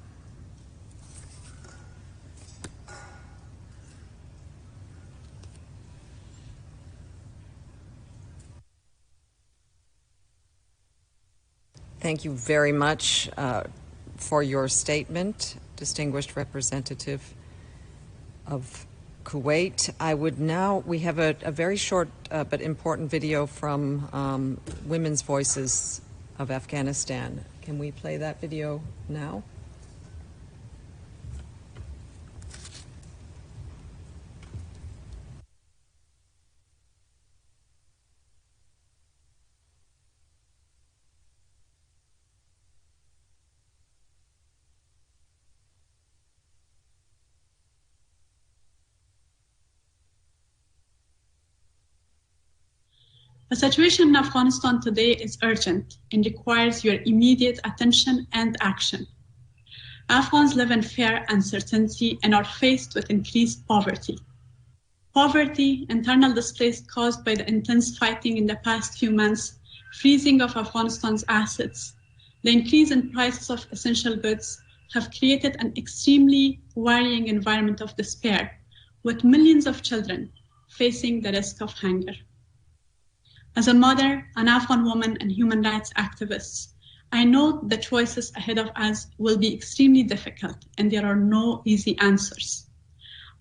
Thank you very much for your statement, distinguished representative of Kuwait. I would now, we have a very short but important video from Women's Voices of Afghanistan. Can we play that video now? The situation in Afghanistan today is urgent and requires your immediate attention and action. Afghans live in fear, uncertainty, and are faced with increased poverty. Poverty, internal displaced caused by the intense fighting in the past few months, freezing of Afghanistan's assets, the increase in prices of essential goods have created an extremely worrying environment of despair, with millions of children facing the risk of hunger. As a mother, an Afghan woman, and human rights activist, I know the choices ahead of us will be extremely difficult and there are no easy answers.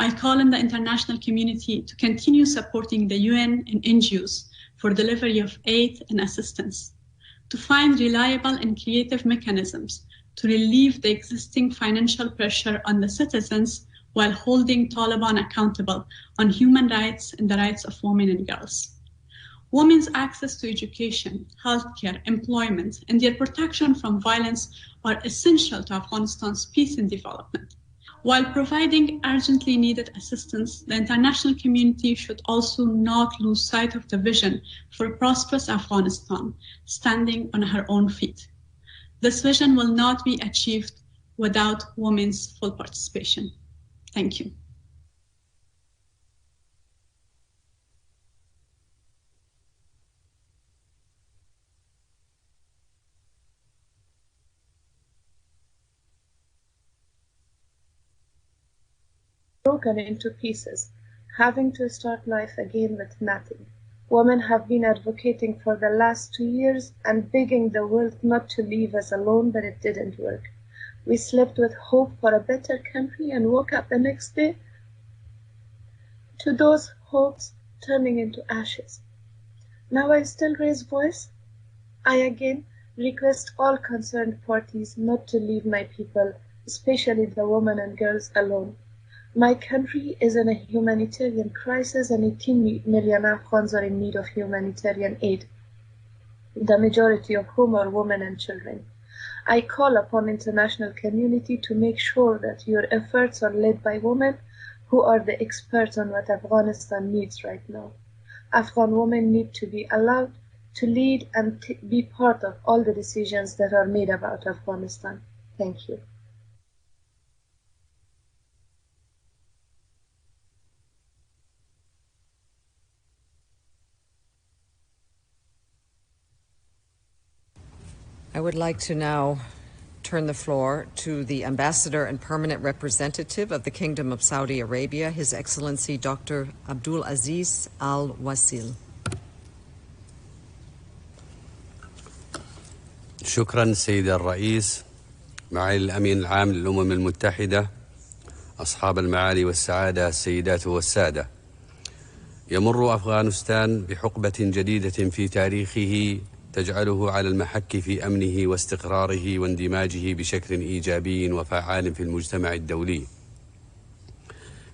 I call on the international community to continue supporting the UN and NGOs for delivery of aid and assistance, to find reliable and creative mechanisms to relieve the existing financial pressure on the citizens while holding Taliban accountable on human rights and the rights of women and girls. Women's access to education, healthcare, employment, and their protection from violence are essential to Afghanistan's peace and development. While providing urgently needed assistance, the international community should also not lose sight of the vision for a prosperous Afghanistan standing on her own feet. This vision will not be achieved without women's full participation. Thank you. Broken into pieces, having to start life again with nothing, Women have been advocating for the last 2 years and begging the world not to leave us alone, but it didn't work. We slept with hope for a better country and woke up the next day to those hopes turning into ashes. Now I still raise voice. I again request all concerned parties not to leave my people, especially the women and girls, alone. My country is in a humanitarian crisis and 18 million Afghans are in need of humanitarian aid, the majority of whom are women and children. I call upon the international community to make sure that your efforts are led by women who are the experts on what Afghanistan needs right now. Afghan women need to be allowed to lead and be part of all the decisions that are made about Afghanistan. Thank you. I would like to now turn the floor to the Ambassador and Permanent Representative of the Kingdom of Saudi Arabia, His Excellency Dr. Abdul Aziz Al Wasil. شكرا سيد الرئيس، معالي الأمين العام للأمم المتحدة، أصحاب المعالي والسعادة السيدات والسادة. يمر أفغانستان بحقبة جديدة في تاريخه تجعله على المحك في أمنه واستقراره واندماجه بشكل إيجابي وفعال في المجتمع الدولي.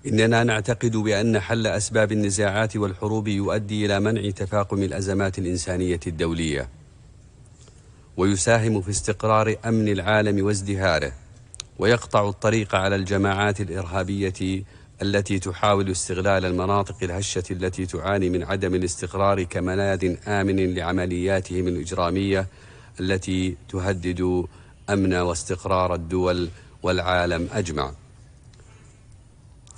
إننا نعتقد بأن حل أسباب النزاعات والحروب يؤدي إلى منع تفاقم الأزمات الإنسانية الدولية، ويساهم في استقرار أمن العالم وازدهاره، ويقطع الطريق على الجماعات الإرهابية التي تحاول استغلال المناطق الهشة التي تعاني من عدم الاستقرار كملاذ آمن لعملياتهم الإجرامية التي تهدد أمن واستقرار الدول والعالم أجمع.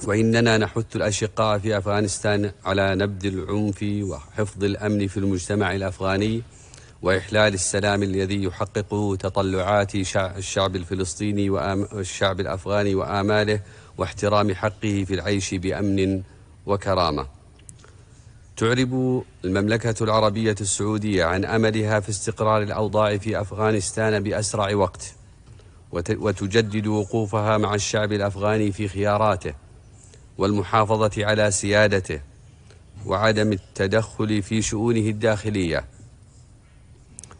وإننا نحث الأشقاء في أفغانستان على نبذ العنف وحفظ الأمن في المجتمع الأفغاني، وإحلال السلام الذي يحقق تطلعات الشعب الفلسطيني والشعب الأفغاني وآماله، واحترام حقه في العيش بأمن وكرامة. تعرب المملكة العربية السعودية عن أملها في استقرار الأوضاع في أفغانستان بأسرع وقت، وتجدد وقوفها مع الشعب الأفغاني في خياراته والمحافظة على سيادته وعدم التدخل في شؤونه الداخلية،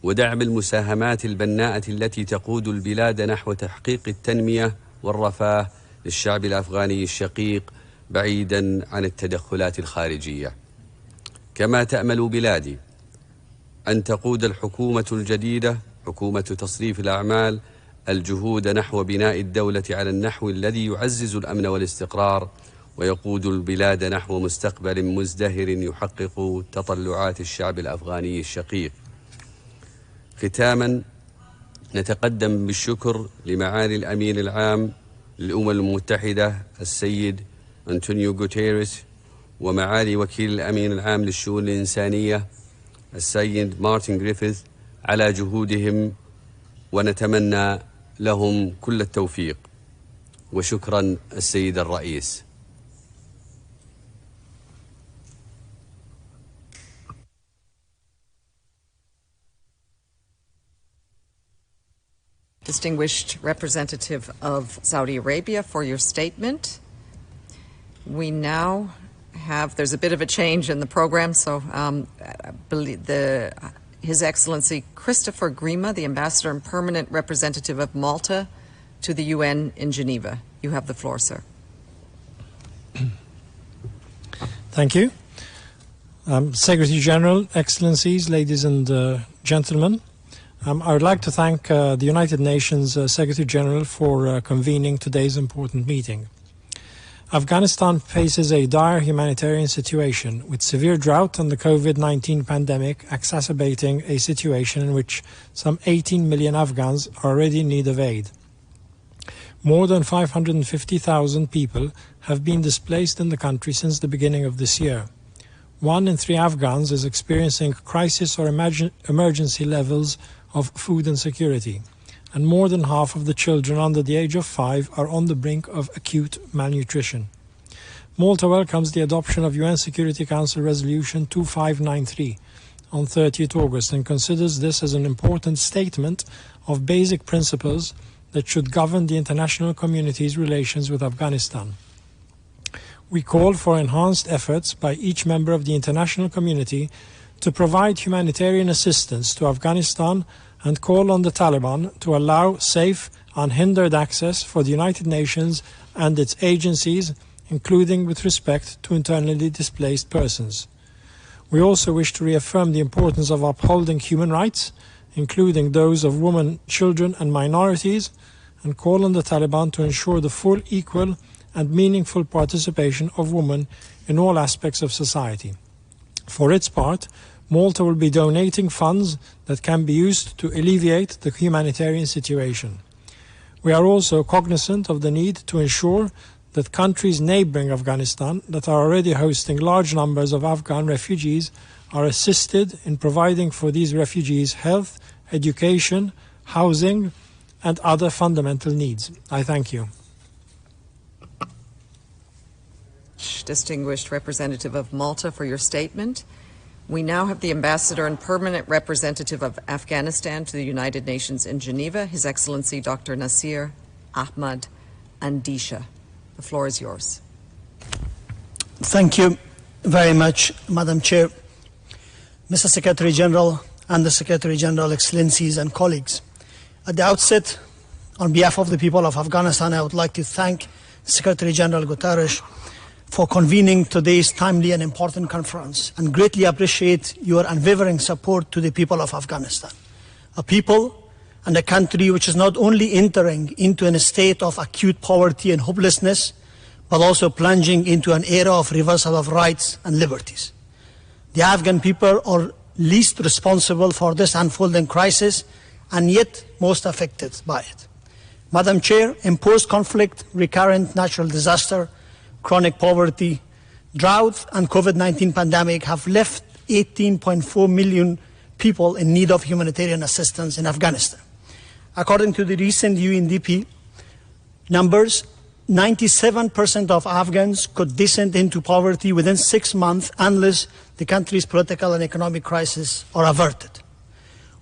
ودعم المساهمات البناءة التي تقود البلاد نحو تحقيق التنمية والرفاه للشعب الأفغاني الشقيق بعيدا عن التدخلات الخارجية. كما تأمل بلادي أن تقود الحكومة الجديدة، حكومة تصريف الأعمال، الجهود نحو بناء الدولة على النحو الذي يعزز الأمن والاستقرار، ويقود البلاد نحو مستقبل مزدهر يحقق تطلعات الشعب الأفغاني الشقيق. ختاما، نتقدم بالشكر لمعالي الأمين العام للأمم المتحدة السيد أنطونيو غوتيريس، ومعالي وكيل الأمين العام للشؤون الإنسانية السيد مارتن جريفيث على جهودهم، ونتمنى لهم كل التوفيق. وشكرا السيد الرئيس. Distinguished representative of Saudi Arabia, for your statement. We now have, there's a bit of a change in the program, so His Excellency Christopher Grima, the Ambassador and Permanent Representative of Malta to the UN in Geneva. You have the floor, sir. Thank you. Secretary-General, Excellencies, ladies and gentlemen, I would like to thank the United Nations Secretary-General for convening today's important meeting. Afghanistan faces a dire humanitarian situation with severe drought and the COVID-19 pandemic exacerbating a situation in which some 18 million Afghans are already in need of aid. More than 550,000 people have been displaced in the country since the beginning of this year. 1 in 3 Afghans is experiencing crisis or emergency levels of food insecurity, and more than half of the children under the age of 5 are on the brink of acute malnutrition. Malta welcomes the adoption of UN Security Council Resolution 2593 on 30th August and considers this as an important statement of basic principles that should govern the international community's relations with Afghanistan. We call for enhanced efforts by each member of the international community to provide humanitarian assistance to Afghanistan and call on the Taliban to allow safe, unhindered access for the United Nations and its agencies, including with respect to internally displaced persons. We also wish to reaffirm the importance of upholding human rights, including those of women, children and minorities, and call on the Taliban to ensure the full, equal and meaningful participation of women in all aspects of society. For its part, Malta will be donating funds that can be used to alleviate the humanitarian situation. We are also cognizant of the need to ensure that countries neighbouring Afghanistan that are already hosting large numbers of Afghan refugees are assisted in providing for these refugees health, education, housing and other fundamental needs. I thank you. Distinguished Representative of Malta, for your statement. We now have the Ambassador and Permanent Representative of Afghanistan to the United Nations in Geneva, His Excellency Dr. Nasir Ahmad Andisha. The floor is yours. Thank you very much, Madam Chair, Mr. Secretary-General and the Secretary-General, Excellencies and colleagues. At the outset, on behalf of the people of Afghanistan, I would like to thank Secretary-General Guterres for convening today's timely and important conference and greatly appreciate your unwavering support to the people of Afghanistan, a people and a country which is not only entering into a state of acute poverty and hopelessness, but also plunging into an era of reversal of rights and liberties. The Afghan people are least responsible for this unfolding crisis and yet most affected by it. Madam Chair, imposed conflict, recurrent natural disaster, chronic poverty, drought and COVID-19 pandemic have left 18.4 million people in need of humanitarian assistance in Afghanistan. According to the recent UNDP numbers, 97% of Afghans could descend into poverty within 6 months unless the country's political and economic crisis are averted.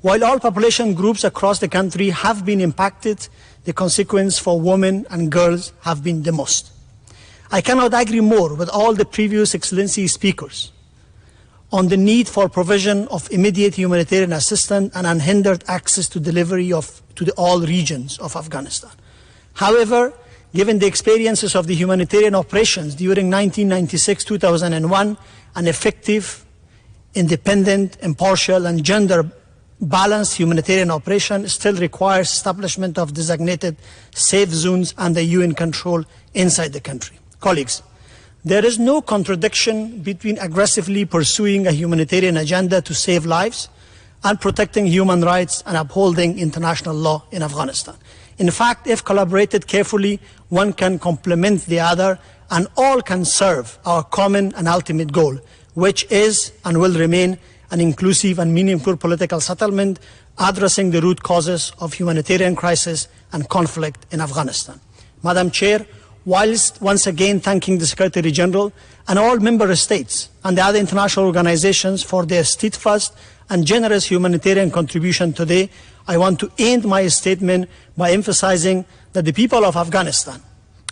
While all population groups across the country have been impacted, the consequence for women and girls have been the most. I cannot agree more with all the previous Excellency speakers on the need for provision of immediate humanitarian assistance and unhindered access to delivery to all regions of Afghanistan. However, given the experiences of the humanitarian operations during 1996-2001, an effective, independent, impartial and gender-balanced humanitarian operation still requires establishment of designated safe zones under UN control inside the country. Colleagues, there is no contradiction between aggressively pursuing a humanitarian agenda to save lives and protecting human rights and upholding international law in Afghanistan. In fact, if collaborated carefully, one can complement the other and all can serve our common and ultimate goal, which is and will remain an inclusive and meaningful political settlement addressing the root causes of humanitarian crisis and conflict in Afghanistan. Madam Chair, whilst once again thanking the Secretary-General and all member states and the other international organizations for their steadfast and generous humanitarian contribution today, I want to end my statement by emphasizing that the people of Afghanistan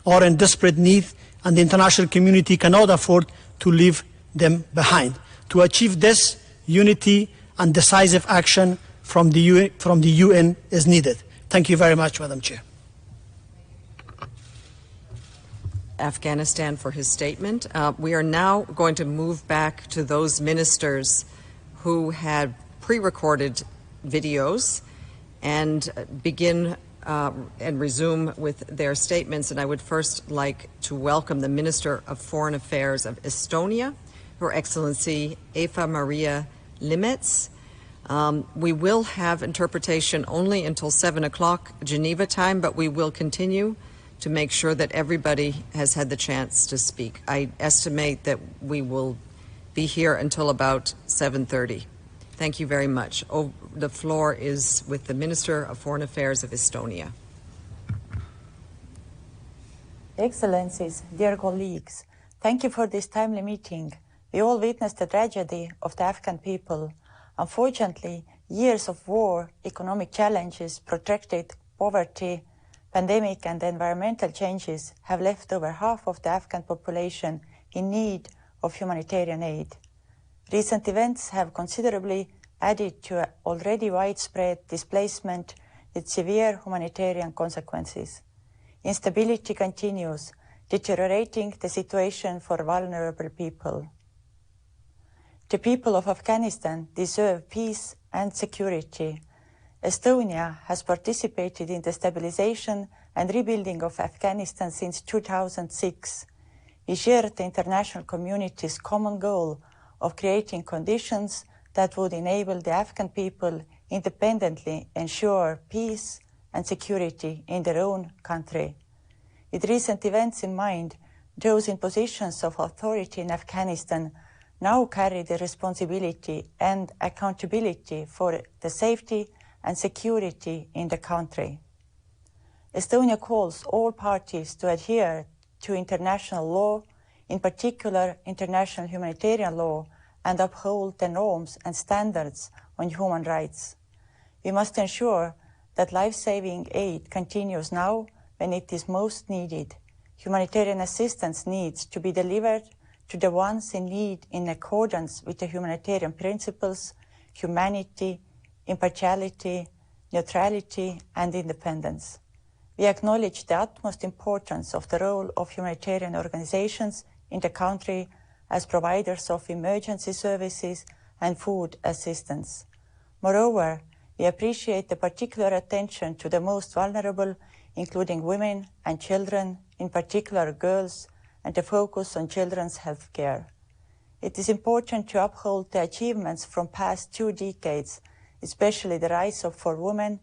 are in desperate need and the international community cannot afford to leave them behind. To achieve this, unity and decisive action from the UN is needed. Thank you very much, Madam Chair. Afghanistan for his statement. We are now going to move back to those ministers who had pre-recorded videos and begin and resume with their statements. And I would first like to welcome the Minister of Foreign Affairs of Estonia, Her Excellency Eva Maria Limets. We will have interpretation only until 7 o'clock Geneva time, but we will continue to make sure that everybody has had the chance to speak. I estimate that we will be here until about 7:30. Thank you very much. The floor is with the Minister of Foreign Affairs of Estonia. Excellencies, dear colleagues, Thank you for this timely meeting. We all witnessed the tragedy of the Afghan people. Unfortunately, years of war, economic challenges, protracted poverty, pandemic and environmental changes have left over half of the Afghan population in need of humanitarian aid. Recent events have considerably added to already widespread displacement with severe humanitarian consequences. Instability continues, deteriorating the situation for vulnerable people. The people of Afghanistan deserve peace and security. Estonia has participated in the stabilization and rebuilding of Afghanistan since 2006. We share the international community's common goal of creating conditions that would enable the Afghan people independently ensure peace and security in their own country. With recent events in mind, those in positions of authority in Afghanistan now carry the responsibility and accountability for the safety and security in the country. Estonia calls all parties to adhere to international law, in particular international humanitarian law, and uphold the norms and standards on human rights. We must ensure that life-saving aid continues now when it is most needed. Humanitarian assistance needs to be delivered to the ones in need in accordance with the humanitarian principles, humanity, impartiality, neutrality, and independence. We acknowledge the utmost importance of the role of humanitarian organizations in the country as providers of emergency services and food assistance. Moreover, we appreciate the particular attention to the most vulnerable, including women and children, in particular girls, and the focus on children's health care. It is important to uphold the achievements from past 2 decades, especially the rise for women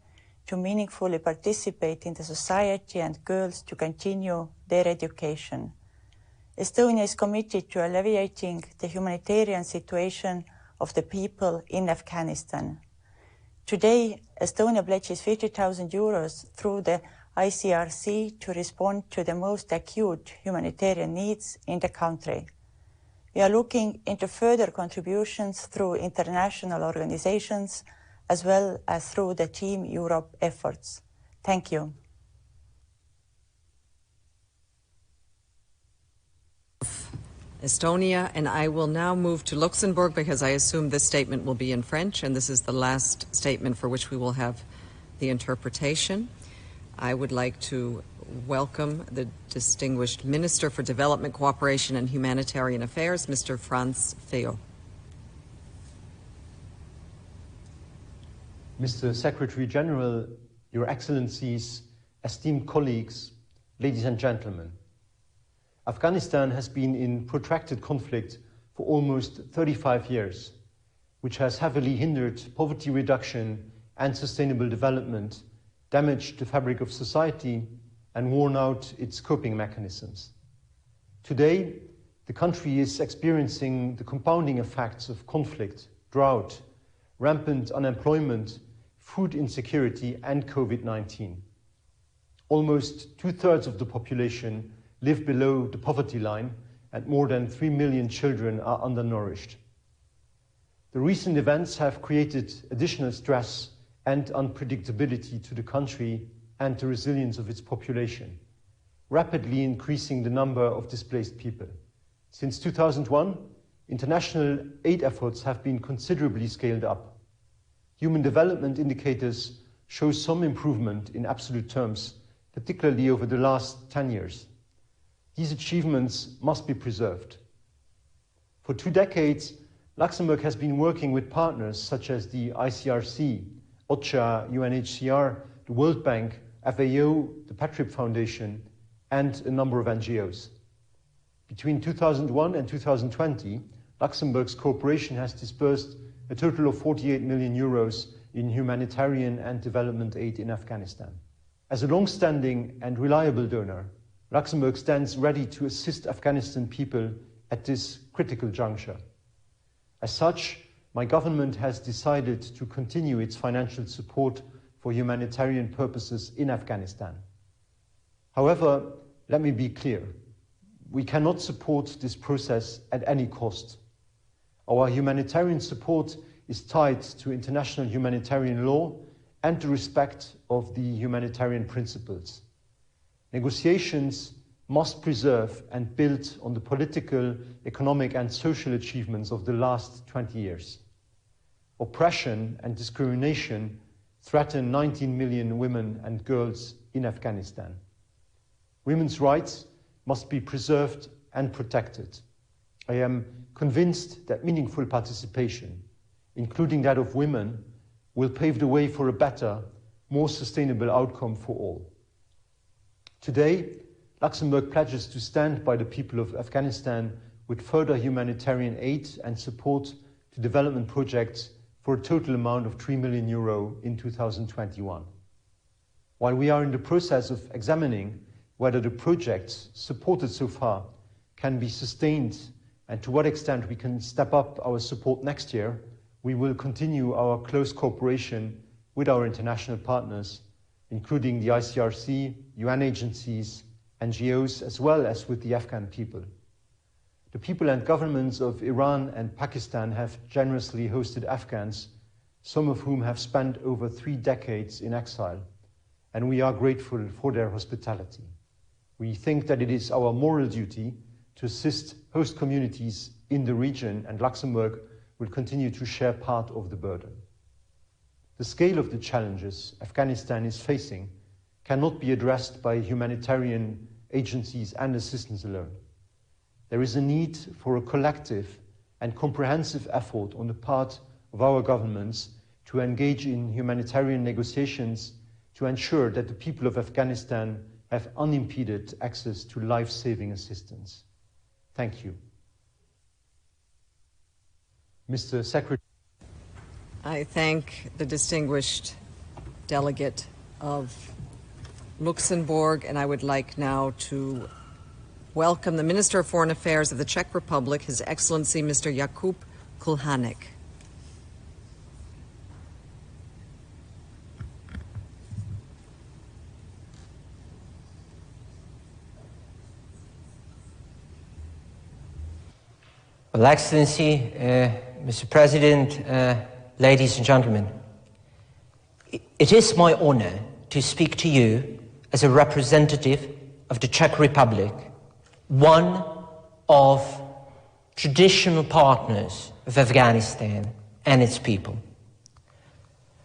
to meaningfully participate in the society and girls to continue their education. Estonia is committed to alleviating the humanitarian situation of the people in Afghanistan. Today, Estonia pledges 50,000 euros through the ICRC to respond to the most acute humanitarian needs in the country. We are looking into further contributions through international organizations as well as through the Team Europe efforts. Thank you. Estonia, and I will now move to Luxembourg because I assume this statement will be in French, and this is the last statement for which we will have the interpretation. I would like to welcome the distinguished Minister for Development Cooperation and Humanitarian Affairs, Mr. Franz Fore. Mr. Secretary-General, Your Excellencies, esteemed colleagues, ladies and gentlemen, Afghanistan has been in protracted conflict for almost 35 years, which has heavily hindered poverty reduction and sustainable development, damaged the fabric of society, and worn out its coping mechanisms. Today, the country is experiencing the compounding effects of conflict, drought, rampant unemployment, food insecurity, and COVID-19. Almost 2/3 of the population live below the poverty line, and more than 3 million children are undernourished. The recent events have created additional stress and unpredictability to the country and the resilience of its population, rapidly increasing the number of displaced people. Since 2001, international aid efforts have been considerably scaled up. Human development indicators show some improvement in absolute terms, particularly over the last 10 years. These achievements must be preserved. For 2 decades, Luxembourg has been working with partners such as the ICRC, OCHA, UNHCR, the World Bank, FAO, the Patriot Foundation, and a number of NGOs. Between 2001 and 2020, Luxembourg's cooperation has disbursed a total of 48 million euros in humanitarian and development aid in Afghanistan. As a long-standing and reliable donor, Luxembourg stands ready to assist Afghanistan people at this critical juncture. As such, my government has decided to continue its financial support for humanitarian purposes in Afghanistan. However, let me be clear. we cannot support this process at any cost. Our humanitarian support is tied to international humanitarian law and the respect of the humanitarian principles. Negotiations must preserve and build on the political, economic and social achievements of the last 20 years. Oppression and discrimination threaten 19 million women and girls in Afghanistan. Women's rights must be preserved and protected. I am convinced that meaningful participation, including that of women, will pave the way for a better, more sustainable outcome for all. Today, Luxembourg pledges to stand by the people of Afghanistan with further humanitarian aid and support to development projects for a total amount of €3 million in 2021. While we are in the process of examining whether the projects supported so far can be sustained and to what extent we can step up our support next year, we will continue our close cooperation with our international partners, including the ICRC, UN agencies, NGOs, as well as with the Afghan people. The people and governments of Iran and Pakistan have generously hosted Afghans, some of whom have spent over 3 decades in exile, and we are grateful for their hospitality. We think that it is our moral duty to assist host communities in the region, and Luxembourg will continue to share part of the burden. The scale of the challenges Afghanistan is facing cannot be addressed by humanitarian agencies and assistance alone. There is a need for a collective and comprehensive effort on the part of our governments to engage in humanitarian negotiations to ensure that the people of Afghanistan have unimpeded access to life-saving assistance. Thank you. Mr. Secretary. I thank the distinguished delegate of Luxembourg, and I would like now to welcome the Minister of Foreign Affairs of the Czech Republic, His Excellency Mr. Jakub Kulhanek. Well, Excellency, Mr. President, ladies and gentlemen, it is my honor to speak to you as a representative of the Czech Republic, one of traditional partners of Afghanistan and its people.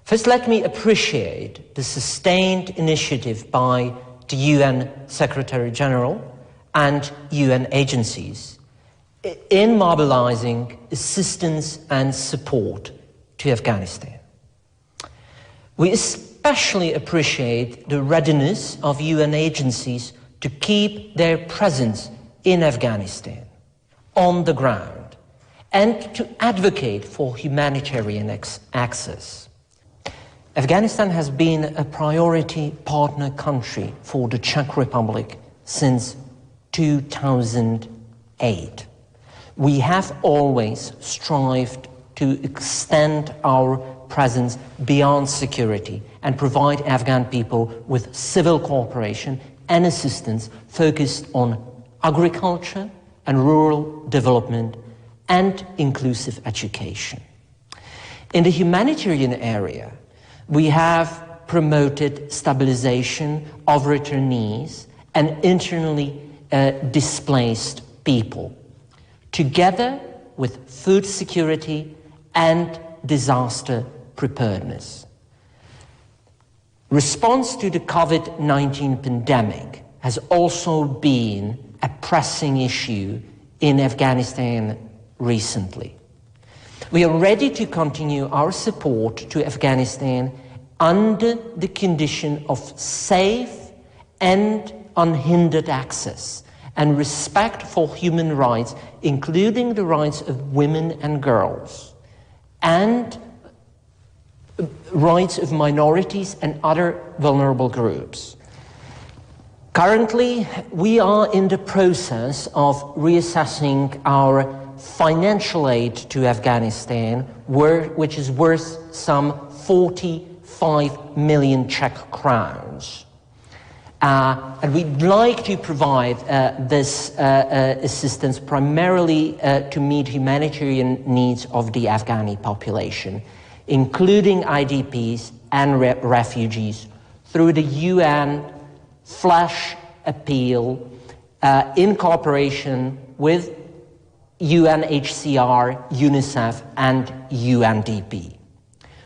First, let me appreciate the sustained initiative by the UN Secretary-General and UN agencies in mobilizing assistance and support to Afghanistan. We especially appreciate the readiness of UN agencies to keep their presence in Afghanistan, on the ground, and to advocate for humanitarian access. Afghanistan has been a priority partner country for the Czech Republic since 2008. We have always strived to extend our presence beyond security and provide Afghan people with civil cooperation and assistance focused on agriculture and rural development and inclusive education. In the humanitarian area, we have promoted stabilization of returnees and internally displaced people, together with food security and disaster preparedness. Response to the COVID-19 pandemic has also been a pressing issue in Afghanistan recently. We are ready to continue our support to Afghanistan under the condition of safe and unhindered access and respect for human rights, including the rights of women and girls, and rights of minorities and other vulnerable groups. Currently, we are in the process of reassessing our financial aid to Afghanistan, which is worth some 45 million Czech crowns. And we'd like to provide this assistance primarily to meet humanitarian needs of the Afghani population, including IDPs and refugees, through the UN flash appeal in cooperation with UNHCR, UNICEF, and UNDP.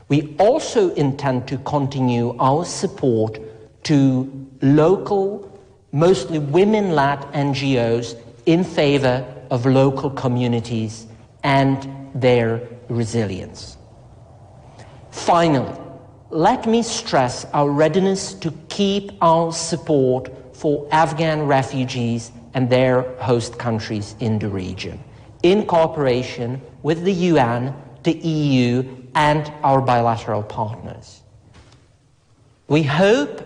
We also intend to continue our support to local, mostly women-led NGOs in favor of local communities and their resilience. Finally, let me stress our readiness to keep our support for Afghan refugees and their host countries in the region, in cooperation with the UN, the EU, and our bilateral partners. We hope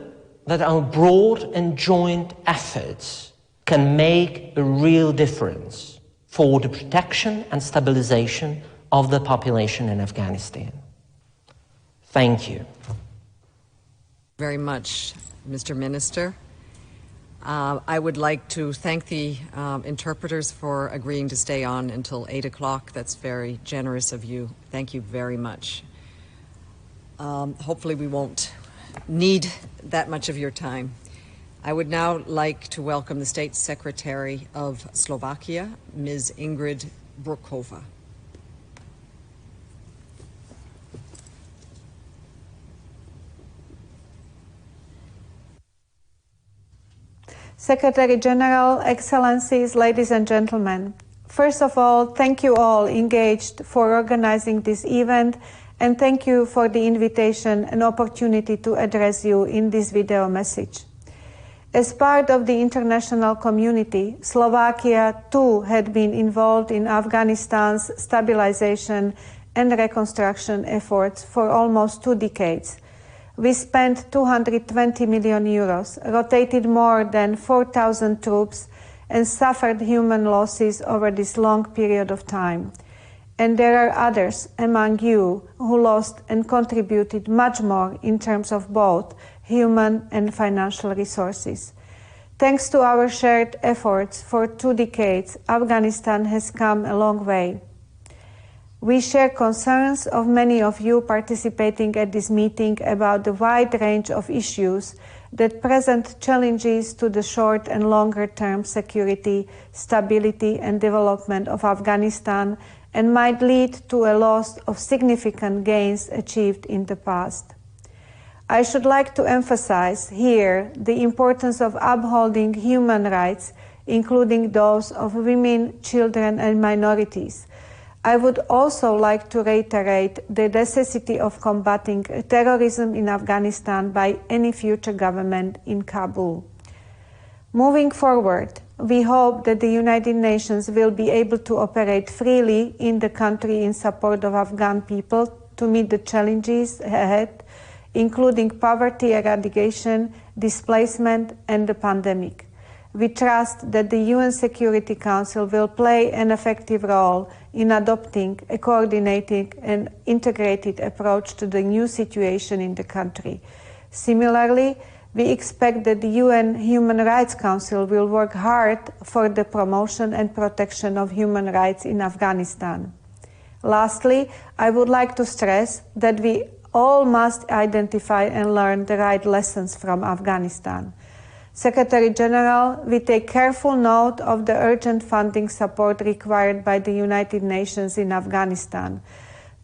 that our broad and joint efforts can make a real difference for the protection and stabilization of the population in Afghanistan. Thank you. Very much, Mr. Minister. I would like to thank the interpreters for agreeing to stay on until 8 o'clock. That's very generous of you. Thank you very much. Hopefully we won't need that much of your time. I would now like to welcome the State Secretary of Slovakia, Ms. Ingrid Brokova. Secretary-General, Excellencies, ladies and gentlemen. First of all, thank you all engaged for organizing this event, and thank you for the invitation and opportunity to address you in this video message. As part of the international community, Slovakia too had been involved in Afghanistan's stabilization and reconstruction efforts for almost 2 decades. We spent 220 million euros, rotated more than 4,000 troops, and suffered human losses over this long period of time. And there are others among you who lost and contributed much more in terms of both human and financial resources. Thanks to our shared efforts for 2 decades, Afghanistan has come a long way. We share concerns of many of you participating at this meeting about the wide range of issues that present challenges to the short and longer-term security, stability, and development of Afghanistan, and might lead to a loss of significant gains achieved in the past. I should like to emphasize here the importance of upholding human rights, including those of women, children, and minorities. I would also like to reiterate the necessity of combating terrorism in Afghanistan by any future government in Kabul. Moving forward, we hope that the United Nations will be able to operate freely in the country in support of Afghan people to meet the challenges ahead, including poverty eradication, displacement, and the pandemic. We trust that the UN Security Council will play an effective role in adopting a coordinated and integrated approach to the new situation in the country. Similarly, we expect that the UN Human Rights Council will work hard for the promotion and protection of human rights in Afghanistan. Lastly, I would like to stress that we all must identify and learn the right lessons from Afghanistan. Secretary-General, we take careful note of the urgent funding support required by the United Nations in Afghanistan.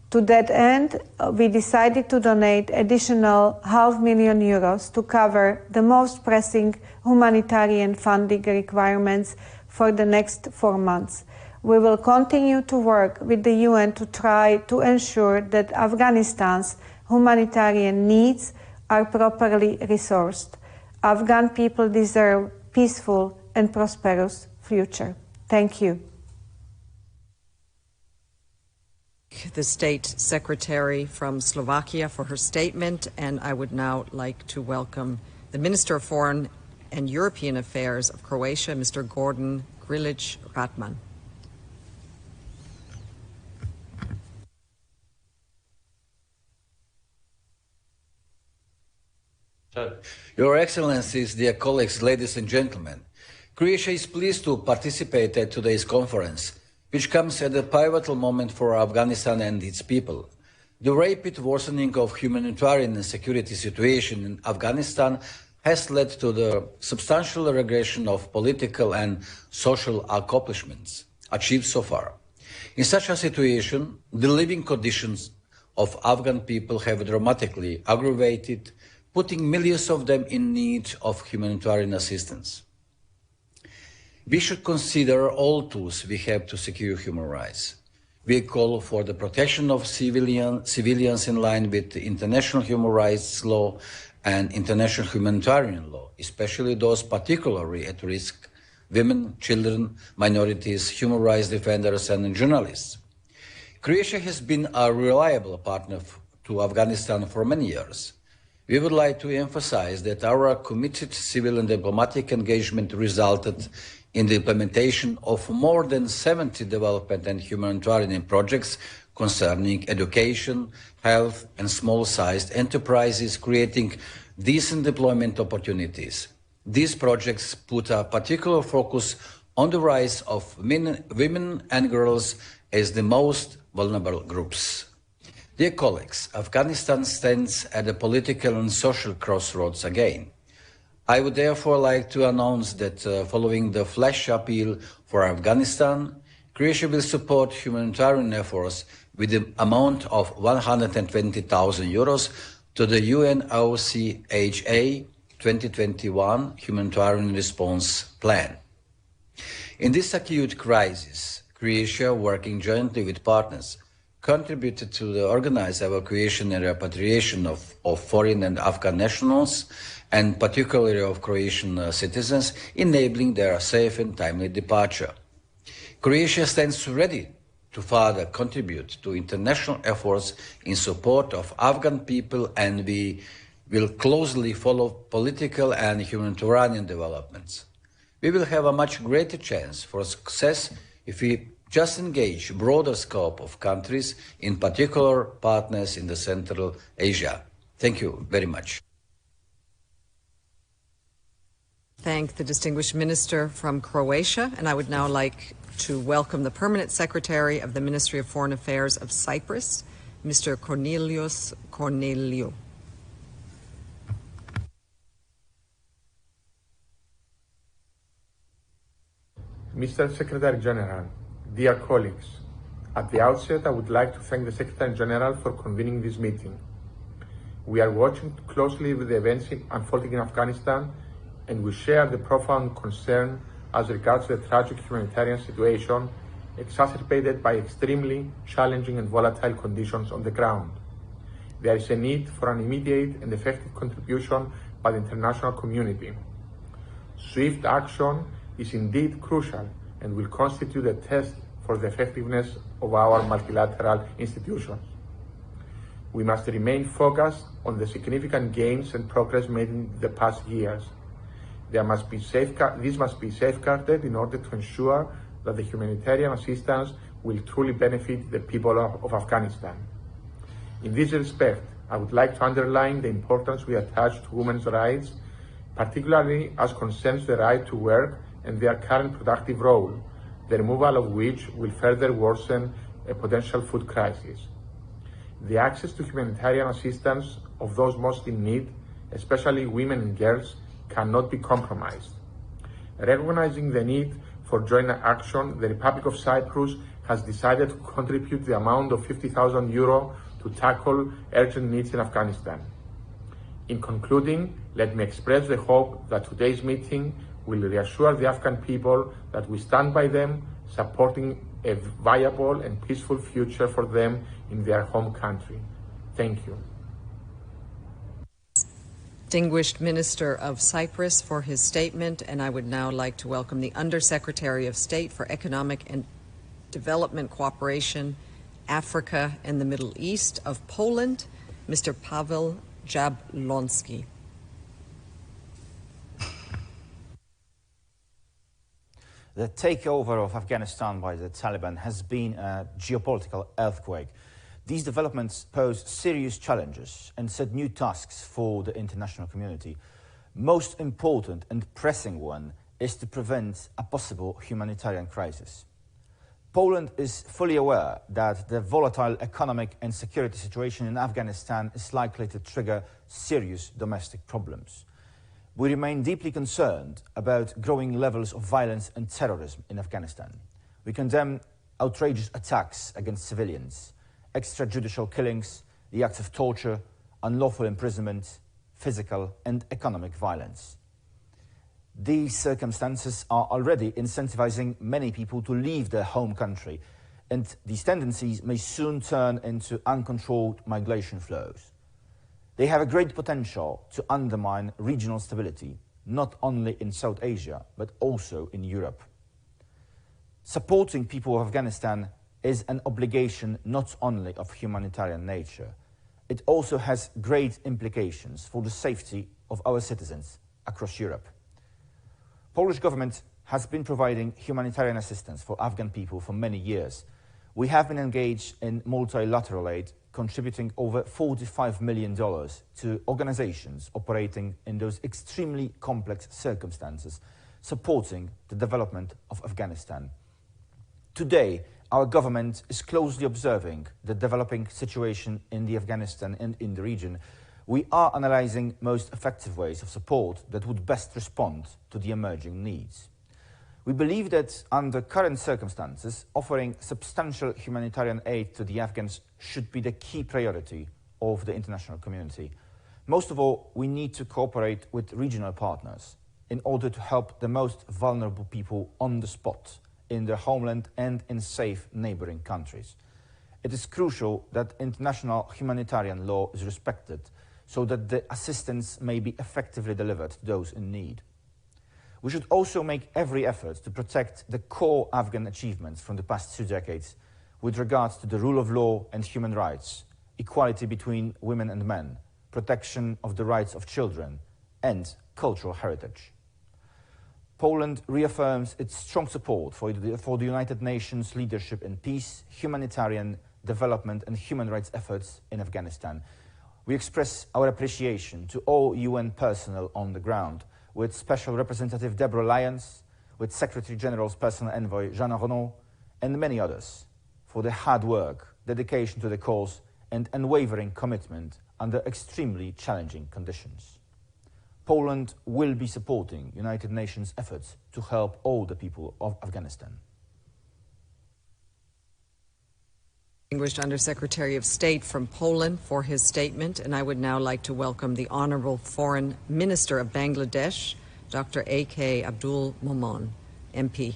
To that end, we decided to donate additional €500,000 to cover the most pressing humanitarian funding requirements for the next 4 months. We will continue to work with the UN to try to ensure that Afghanistan's humanitarian needs are properly resourced. Afghan people deserve peaceful and prosperous future. Thank you. The State Secretary from Slovakia for her statement, and I would now like to welcome the Minister of Foreign and European Affairs of Croatia, Mr. Gordon Grilic Ratman. Your Excellencies, dear colleagues, ladies and gentlemen, Croatia is pleased to participate at today's conference, which comes at a pivotal moment for Afghanistan and its people. The rapid worsening of humanitarian and security situation in Afghanistan has led to the substantial regression of political and social accomplishments achieved so far. In such a situation, the living conditions of Afghan people have dramatically aggravated, putting millions of them in need of humanitarian assistance. We should consider all tools we have to secure human rights. We call for the protection of civilians in line with international human rights law and international humanitarian law, especially those particularly at risk: women, children, minorities, human rights defenders, and journalists. Croatia has been a reliable partner to Afghanistan for many years. We would like to emphasize that our committed civil and diplomatic engagement resulted in the implementation of more than 70 development and humanitarian projects concerning education, health, and small-sized enterprises, creating decent employment opportunities. These projects put a particular focus on the rights of women and girls as the most vulnerable groups. Dear colleagues, Afghanistan stands at a political and social crossroads again. I would therefore like to announce that following the flash appeal for Afghanistan, Croatia will support humanitarian efforts with the amount of 120,000 euros to the UNOCHA 2021 Humanitarian Response Plan. In this acute crisis, Croatia, working jointly with partners, contributed to the organized evacuation and repatriation of foreign and Afghan nationals, and particularly of Croatian citizens, enabling their safe and timely departure. Croatia stands ready to further contribute to international efforts in support of Afghan people, and we will closely follow political and humanitarian developments. We will have a much greater chance for success if we just engage a broader scope of countries, in particular partners in the Central Asia. Thank you very much. Thank the distinguished minister from Croatia, and I would now like to welcome the Permanent Secretary of the Ministry of Foreign Affairs of Cyprus, Mr. Cornelios Corneliou. Mr. Secretary-General, dear colleagues, at the outset I would like to thank the Secretary-General for convening this meeting. We are watching closely with the events unfolding in Afghanistan, and we share the profound concern as regards the tragic humanitarian situation exacerbated by extremely challenging and volatile conditions on the ground. There is a need for an immediate and effective contribution by the international community. Swift action is indeed crucial and will constitute a test for the effectiveness of our multilateral institutions. We must remain focused on the significant gains and progress made in the past years. This must be safeguarded in order to ensure that the humanitarian assistance will truly benefit the people of Afghanistan. In this respect, I would like to underline the importance we attach to women's rights, particularly as concerns the right to work and their current productive role, the removal of which will further worsen a potential food crisis. The access to humanitarian assistance of those most in need, especially women and girls, cannot be compromised. Recognizing the need for joint action, the Republic of Cyprus has decided to contribute the amount of €50,000 to tackle urgent needs in Afghanistan. In concluding, let me express the hope that today's meeting will reassure the Afghan people that we stand by them, supporting a viable and peaceful future for them in their home country. Thank you. Distinguished Minister of Cyprus for his statement, and I would now like to welcome the Undersecretary of State for Economic and Development Cooperation, Africa and the Middle East of Poland, Mr. Paweł Jablonski. The takeover of Afghanistan by the Taliban has been a geopolitical earthquake. These developments pose serious challenges and set new tasks for the international community. Most important and pressing one is to prevent a possible humanitarian crisis. Poland is fully aware that the volatile economic and security situation in Afghanistan is likely to trigger serious domestic problems. We remain deeply concerned about growing levels of violence and terrorism in Afghanistan. We condemn outrageous attacks against civilians, extrajudicial killings, the acts of torture, unlawful imprisonment, physical and economic violence. These circumstances are already incentivizing many people to leave their home country, and these tendencies may soon turn into uncontrolled migration flows. They have a great potential to undermine regional stability, not only in South Asia, but also in Europe. Supporting people of Afghanistan is an obligation not only of humanitarian nature. It also has great implications for the safety of our citizens across Europe. Polish government has been providing humanitarian assistance for Afghan people for many years. We have been engaged in multilateral aid, contributing over $45 million to organizations operating in those extremely complex circumstances, supporting the development of Afghanistan. Today, our government is closely observing the developing situation in Afghanistan and in the region. We are analyzing most effective ways of support that would best respond to the emerging needs. We believe that under current circumstances, offering substantial humanitarian aid to the Afghans should be the key priority of the international community. Most of all, we need to cooperate with regional partners in order to help the most vulnerable people on the spot in their homeland and in safe neighboring countries. It is crucial that international humanitarian law is respected so that the assistance may be effectively delivered to those in need. We should also make every effort to protect the core Afghan achievements from the past 2 decades with regards to the rule of law and human rights, equality between women and men, protection of the rights of children, and cultural heritage. Poland reaffirms its strong support for the United Nations leadership in peace, humanitarian development and human rights efforts in Afghanistan. We express our appreciation to all UN personnel on the ground, with Special Representative Deborah Lyons, with Secretary-General's personal envoy Jean Renaud, and many others, for their hard work, dedication to the cause, and unwavering commitment under extremely challenging conditions. Poland will be supporting United Nations efforts to help all the people of Afghanistan. Distinguished Under-Secretary of State from Poland for his statement, and I would now like to welcome the Honorable Foreign Minister of Bangladesh, Dr. A.K. Abdul Momen, MP.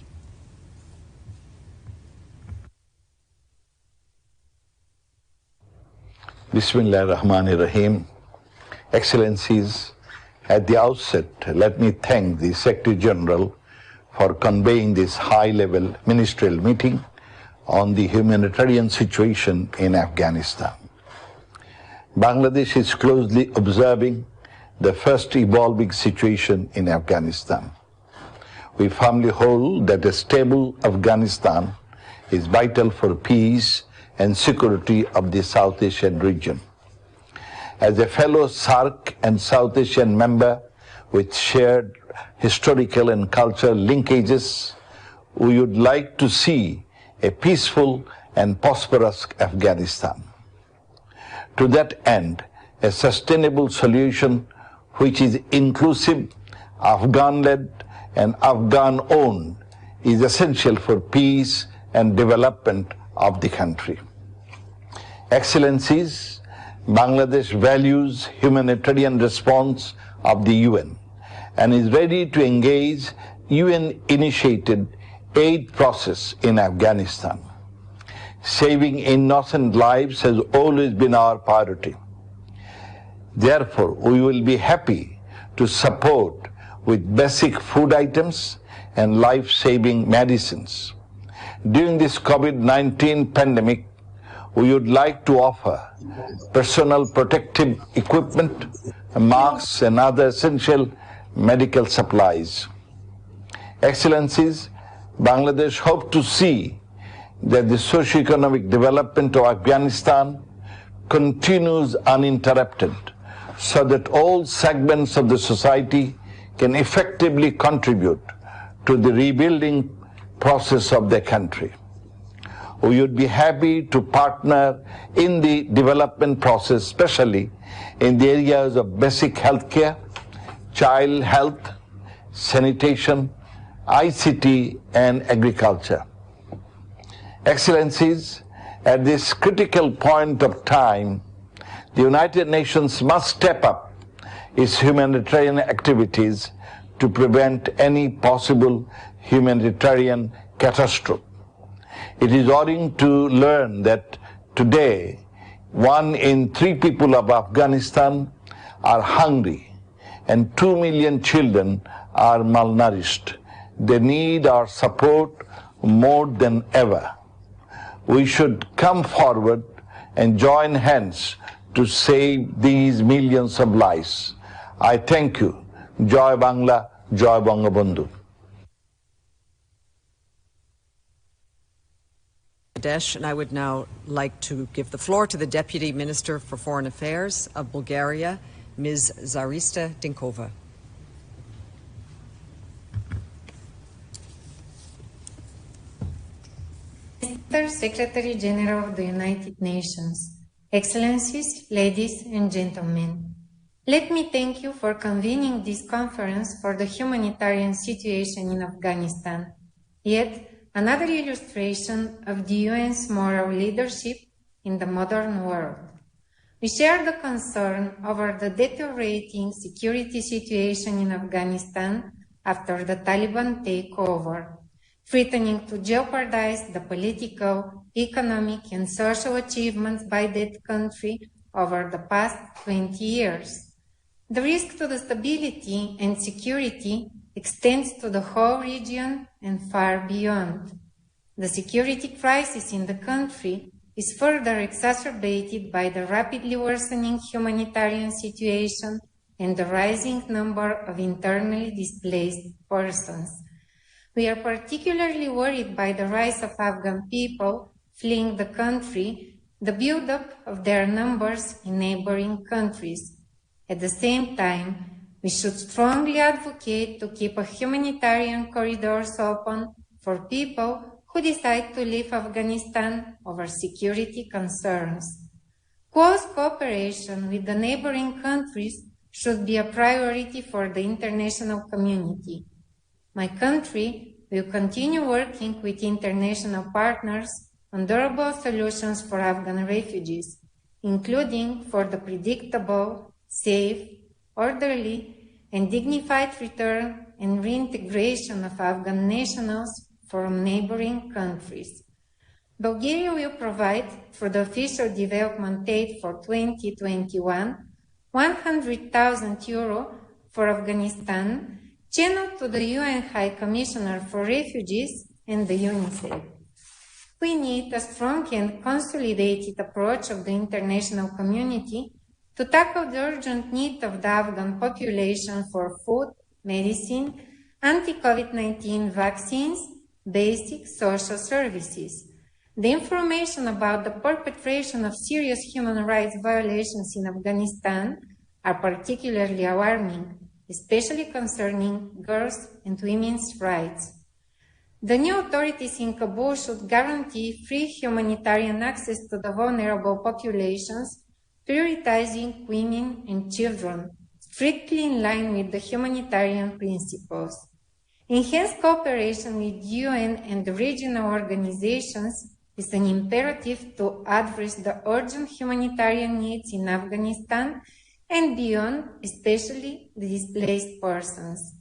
Bismillahirrahmanirrahim. Excellencies, at the outset, let me thank the Secretary-General for convening this high-level ministerial meeting on the humanitarian situation in Afghanistan. Bangladesh is closely observing the fast evolving situation in Afghanistan. We firmly hold that a stable Afghanistan is vital for peace and security of the South Asian region. As a fellow SAARC and South Asian member with shared historical and cultural linkages, we would like to see a peaceful and prosperous Afghanistan. To that end, a sustainable solution which is inclusive, Afghan-led and Afghan-owned is essential for peace and development of the country. Excellencies, Bangladesh values humanitarian response of the UN and is ready to engage UN-initiated aid process in Afghanistan. Saving innocent lives has always been our priority. Therefore, we will be happy to support with basic food items and life-saving medicines. During this COVID-19 pandemic, we would like to offer personal protective equipment, masks, and other essential medical supplies. Excellencies, Bangladesh hopes to see that the socio-economic development of Afghanistan continues uninterrupted so that all segments of the society can effectively contribute to the rebuilding process of their country. We would be happy to partner in the development process, especially in the areas of basic health care, child health, sanitation, ICT, and agriculture. Excellencies, at this critical point of time, the United Nations must step up its humanitarian activities to prevent any possible humanitarian catastrophe. It is worrying to learn that today 1 in 3 people of Afghanistan are hungry and 2 million children are malnourished. They need our support more than ever. We should come forward and join hands to save these millions of lives. I thank you. Joy Bangla, Joy Bangabandhu. And I would now like to give the floor to the Deputy Minister for Foreign Affairs of Bulgaria, Ms. Zarista Dinkova. Mr. Secretary-General of the United Nations, Excellencies, ladies and gentlemen, let me thank you for convening this conference for the humanitarian situation in Afghanistan. Yet, another illustration of the UN's moral leadership in the modern world. We share the concern over the deteriorating security situation in Afghanistan after the Taliban takeover, threatening to jeopardize the political, economic, and social achievements by that country over the past 20 years. The risk to the stability and security extends to the whole region and far beyond. The security crisis in the country is further exacerbated by the rapidly worsening humanitarian situation and the rising number of internally displaced persons. We are particularly worried by the rise of Afghan people fleeing the country, the buildup of their numbers in neighboring countries. At the same time, we should strongly advocate to keep humanitarian corridors open for people who decide to leave Afghanistan over security concerns. Close cooperation with the neighboring countries should be a priority for the international community. My country will continue working with international partners on durable solutions for Afghan refugees, including for the predictable, safe, orderly, and dignified return and reintegration of Afghan nationals from neighboring countries. Bulgaria will provide, through the official development aid for 2021, €100,000 for Afghanistan, channeled to the UN High Commissioner for Refugees and the UNICEF. We need a strong and consolidated approach of the international community to tackle the urgent need of the Afghan population for food, medicine, anti-COVID-19 vaccines, basic social services. The information about the perpetration of serious human rights violations in Afghanistan are particularly alarming, especially concerning girls' and women's rights. The new authorities in Kabul should guarantee free humanitarian access to the vulnerable populations, prioritizing women and children, strictly in line with the humanitarian principles. Enhanced cooperation with UN and the regional organizations is an imperative to address the urgent humanitarian needs in Afghanistan and beyond, especially the displaced persons.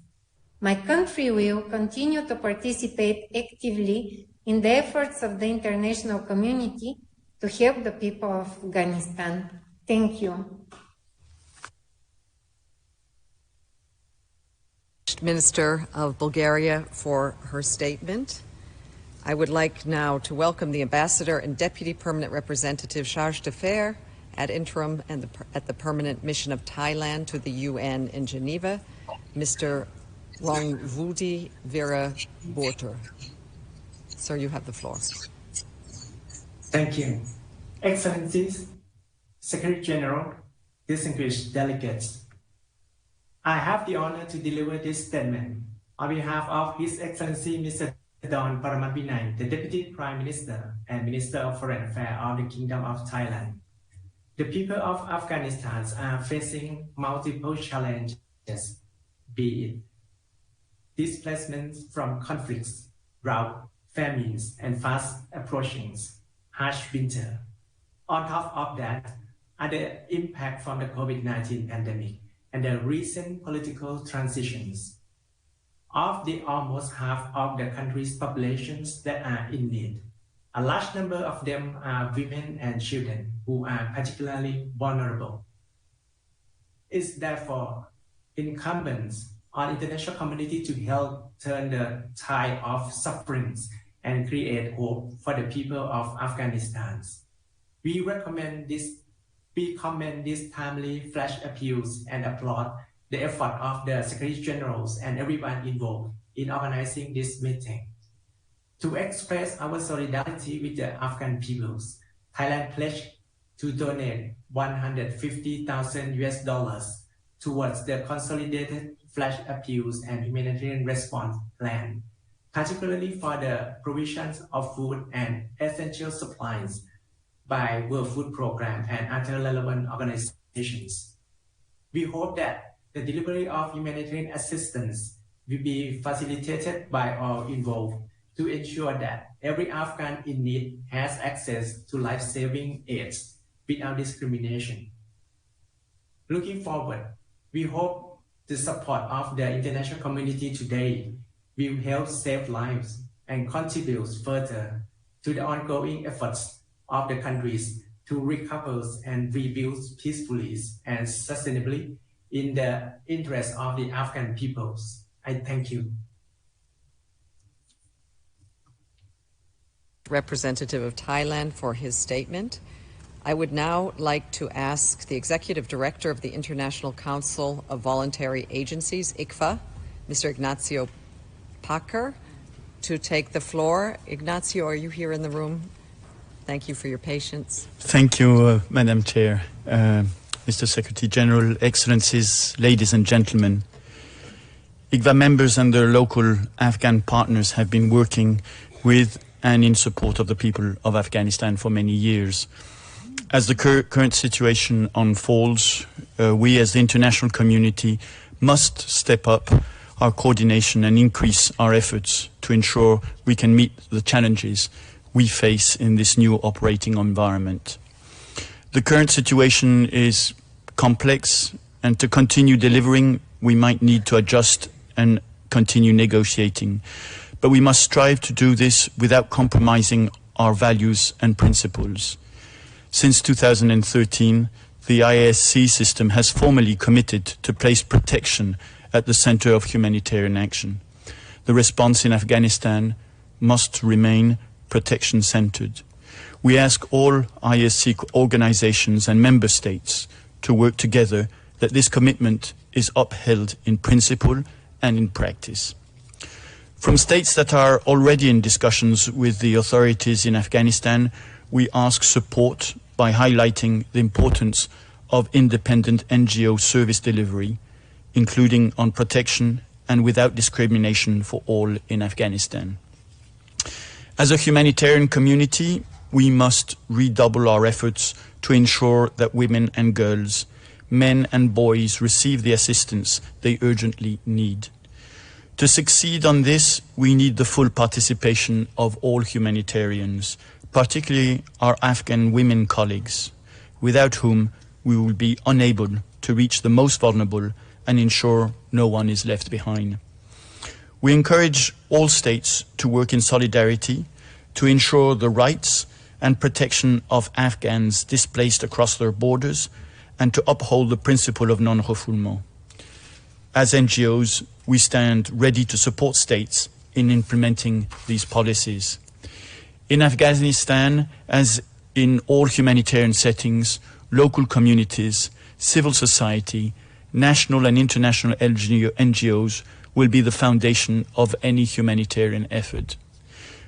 My country will continue to participate actively in the efforts of the international community to help the people of Afghanistan. Thank you. Minister of Bulgaria for her statement. I would like now to welcome the Ambassador and Deputy Permanent Representative Chargé d'Affaires ad interim and at the Permanent Mission of Thailand to the UN in Geneva, Mr. Rongvudi Vera Borter. Sir, you have the floor. Thank you. Excellencies, Secretary-General, distinguished delegates, I have the honor to deliver this statement on behalf of His Excellency Mr. Don Paramatvinai, the Deputy Prime Minister and Minister of Foreign Affairs of the Kingdom of Thailand. The people of Afghanistan are facing multiple challenges, be it displacement from conflicts, drought, famines, and fast approaching harsh winter. On top of that, are the impact from the COVID-19 pandemic and the recent political transitions. Of the almost half of the country's populations that are in need, a large number of them are women and children who are particularly vulnerable. It's therefore incumbent on the international community to help turn the tide of sufferings and create hope for the people of Afghanistan. We commend these timely flash appeals and applaud the effort of the Secretary-Generals and everyone involved in organizing this meeting. To express our solidarity with the Afghan peoples, Thailand pledged to donate $150,000 towards the consolidated flash appeals and humanitarian response plan, particularly for the provisions of food and essential supplies by World Food Programme and other relevant organizations. We hope that the delivery of humanitarian assistance will be facilitated by all involved to ensure that every Afghan in need has access to life-saving aids without discrimination. Looking forward, we hope the support of the international community today will help save lives and contribute further to the ongoing efforts of the countries to recover and rebuild peacefully and sustainably in the interest of the Afghan peoples. I thank you. Representative of Thailand for his statement. I would now like to ask the Executive Director of the International Council of Voluntary Agencies, ICFA, Mr. Ignacio Packer, to take the floor. Ignacio, are you here in the room? Thank you for your patience. Thank you, Madam Chair. Mr. Secretary-General, Excellencies, ladies and gentlemen. ICFA members and their local Afghan partners have been working with and in support of the people of Afghanistan for many years. As the current situation unfolds, we as the international community must step up our coordination and increase our efforts to ensure we can meet the challenges we face in this new operating environment. The current situation is complex, and to continue delivering, we might need to adjust and continue negotiating. But we must strive to do this without compromising our values and principles. Since 2013, the ICRC system has formally committed to place protection at the center of humanitarian action. The response in Afghanistan must remain protection-centered. We ask all ICRC organizations and member states to work together that this commitment is upheld in principle and in practice. From states that are already in discussions with the authorities in Afghanistan, we ask support by highlighting the importance of independent NGO service delivery, including on protection and without discrimination for all in Afghanistan. As a humanitarian community, we must redouble our efforts to ensure that women and girls, men and boys receive the assistance they urgently need. To succeed on this, we need the full participation of all humanitarians, particularly our Afghan women colleagues, without whom we will be unable to reach the most vulnerable and ensure no one is left behind. We encourage all states to work in solidarity to ensure the rights and protection of Afghans displaced across their borders and to uphold the principle of non-refoulement. As NGOs, we stand ready to support states in implementing these policies. In Afghanistan, as in all humanitarian settings, local communities, civil society, national and international NGOs will be the foundation of any humanitarian effort.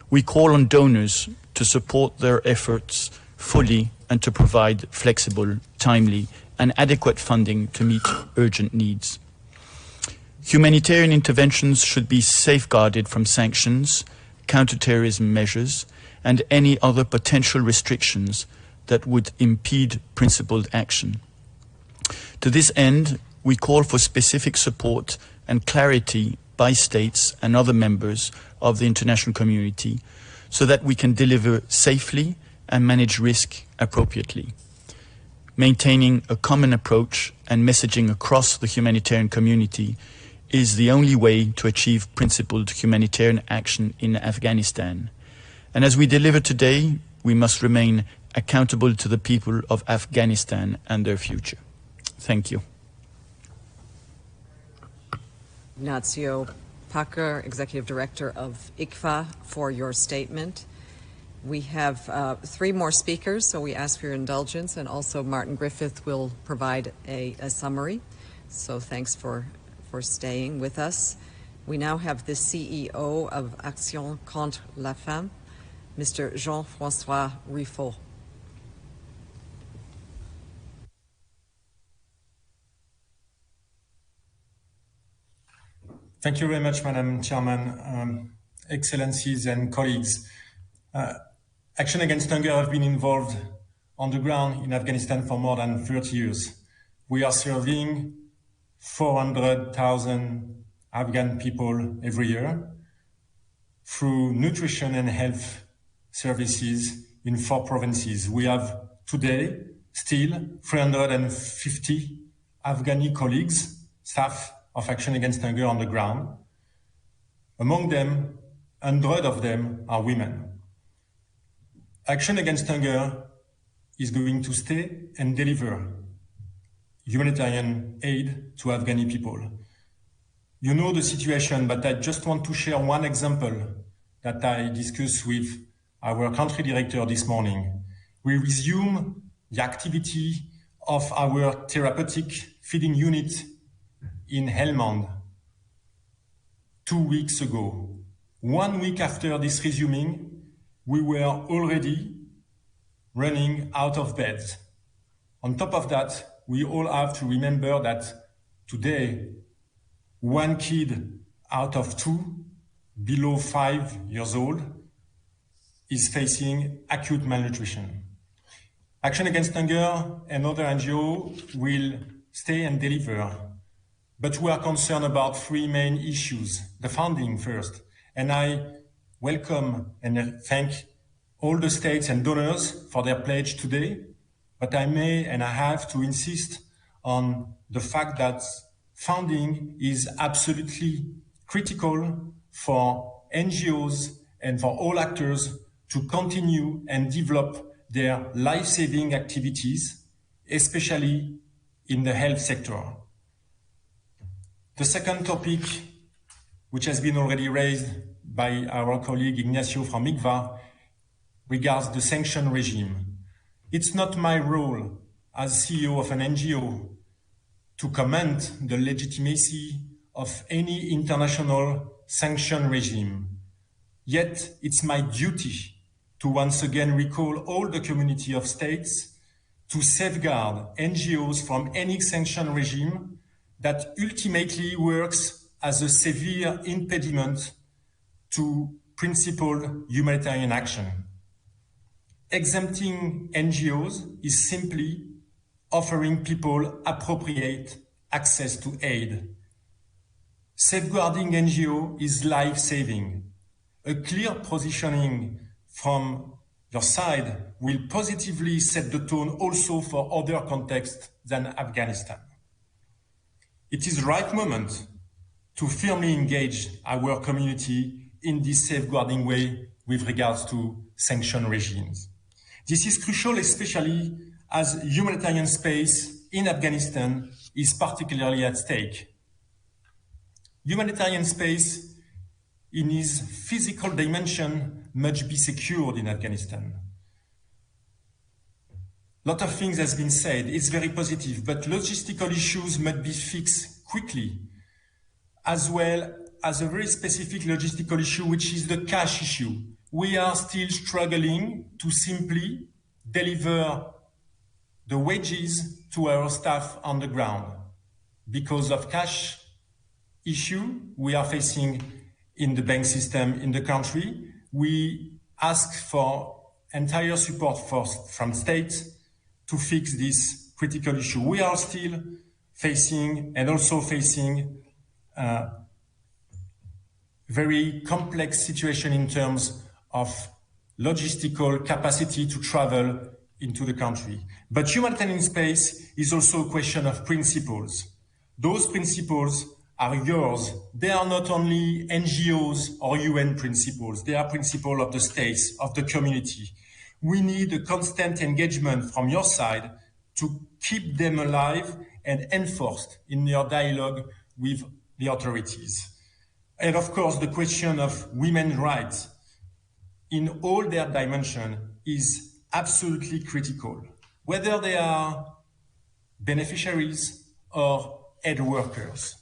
We call on donors to support their efforts fully and to provide flexible, timely, and adequate funding to meet urgent needs. Humanitarian interventions should be safeguarded from sanctions, counterterrorism measures, and any other potential restrictions that would impede principled action. To this end, we call for specific support and clarity by states and other members of the international community so that we can deliver safely and manage risk appropriately. Maintaining a common approach and messaging across the humanitarian community is the only way to achieve principled humanitarian action in Afghanistan. And as we deliver today, we must remain accountable to the people of Afghanistan and their future. Thank you. Ignacio Packer, Executive Director of ICFA, for your statement. We have 3 more speakers, so we ask for your indulgence, and also Martin Griffiths will provide a summary. So thanks for staying with us. We now have the CEO of Action contre la Faim, Mr. Jean-François Riffaut. Thank you very much, Madam Chairman, Excellencies and colleagues. Action Against Hunger have been involved on the ground in Afghanistan for more than 30 years. We are serving 400,000 Afghan people every year through nutrition and health services in 4 provinces. We have today still 350 Afghani colleagues, staff of Action Against Hunger on the ground. Among them, 100 of them are women. Action Against Hunger is going to stay and deliver humanitarian aid to Afghani people. You know the situation, but I just want to share one example that I discussed with our country director this morning. We resume the activity of our therapeutic feeding unit in Helmand 2 weeks ago. 1 week after this resuming, we were already running out of beds. On top of that, we all have to remember that today, 1 kid out of 2 below 5 years old is facing acute malnutrition. Action Against Hunger and other NGOs will stay and deliver, but we are concerned about 3 main issues. The funding first, and I welcome and thank all the states and donors for their pledge today, but I may and I have to insist on the fact that funding is absolutely critical for NGOs and for all actors to continue and develop their life-saving activities, especially in the health sector. The second topic, which has been already raised by our colleague Ignacio from ICFA, regards the sanction regime. It's not my role as CEO of an NGO to comment the legitimacy of any international sanction regime. Yet it's my duty to once again recall all the community of states to safeguard NGOs from any sanction regime that ultimately works as a severe impediment to principled humanitarian action. Exempting NGOs is simply offering people appropriate access to aid. Safeguarding NGO is life-saving. A clear positioning from your side will positively set the tone also for other contexts than Afghanistan. It is the right moment to firmly engage our community in this safeguarding way with regards to sanction regimes. This is crucial, especially as humanitarian space in Afghanistan is particularly at stake. Humanitarian space in its physical dimension must be secured in Afghanistan. A lot of things has been said, it's very positive, but logistical issues must be fixed quickly, as well as a very specific logistical issue, which is the cash issue. we are still struggling to simply deliver the wages to our staff on the ground because of cash issue we are facing in the bank system in the country. We ask for entire support from states to fix this critical issue. We are still facing very complex situation in terms of logistical capacity to travel into the country. But humanitarian space is also a question of principles. Those principles are yours. They are not only NGOs or UN principles. They are principles of the states, of the community. We need a constant engagement from your side to keep them alive and enforced in your dialogue with the authorities. And of course, the question of women's rights in all their dimensions is absolutely critical, whether they are beneficiaries or aid workers.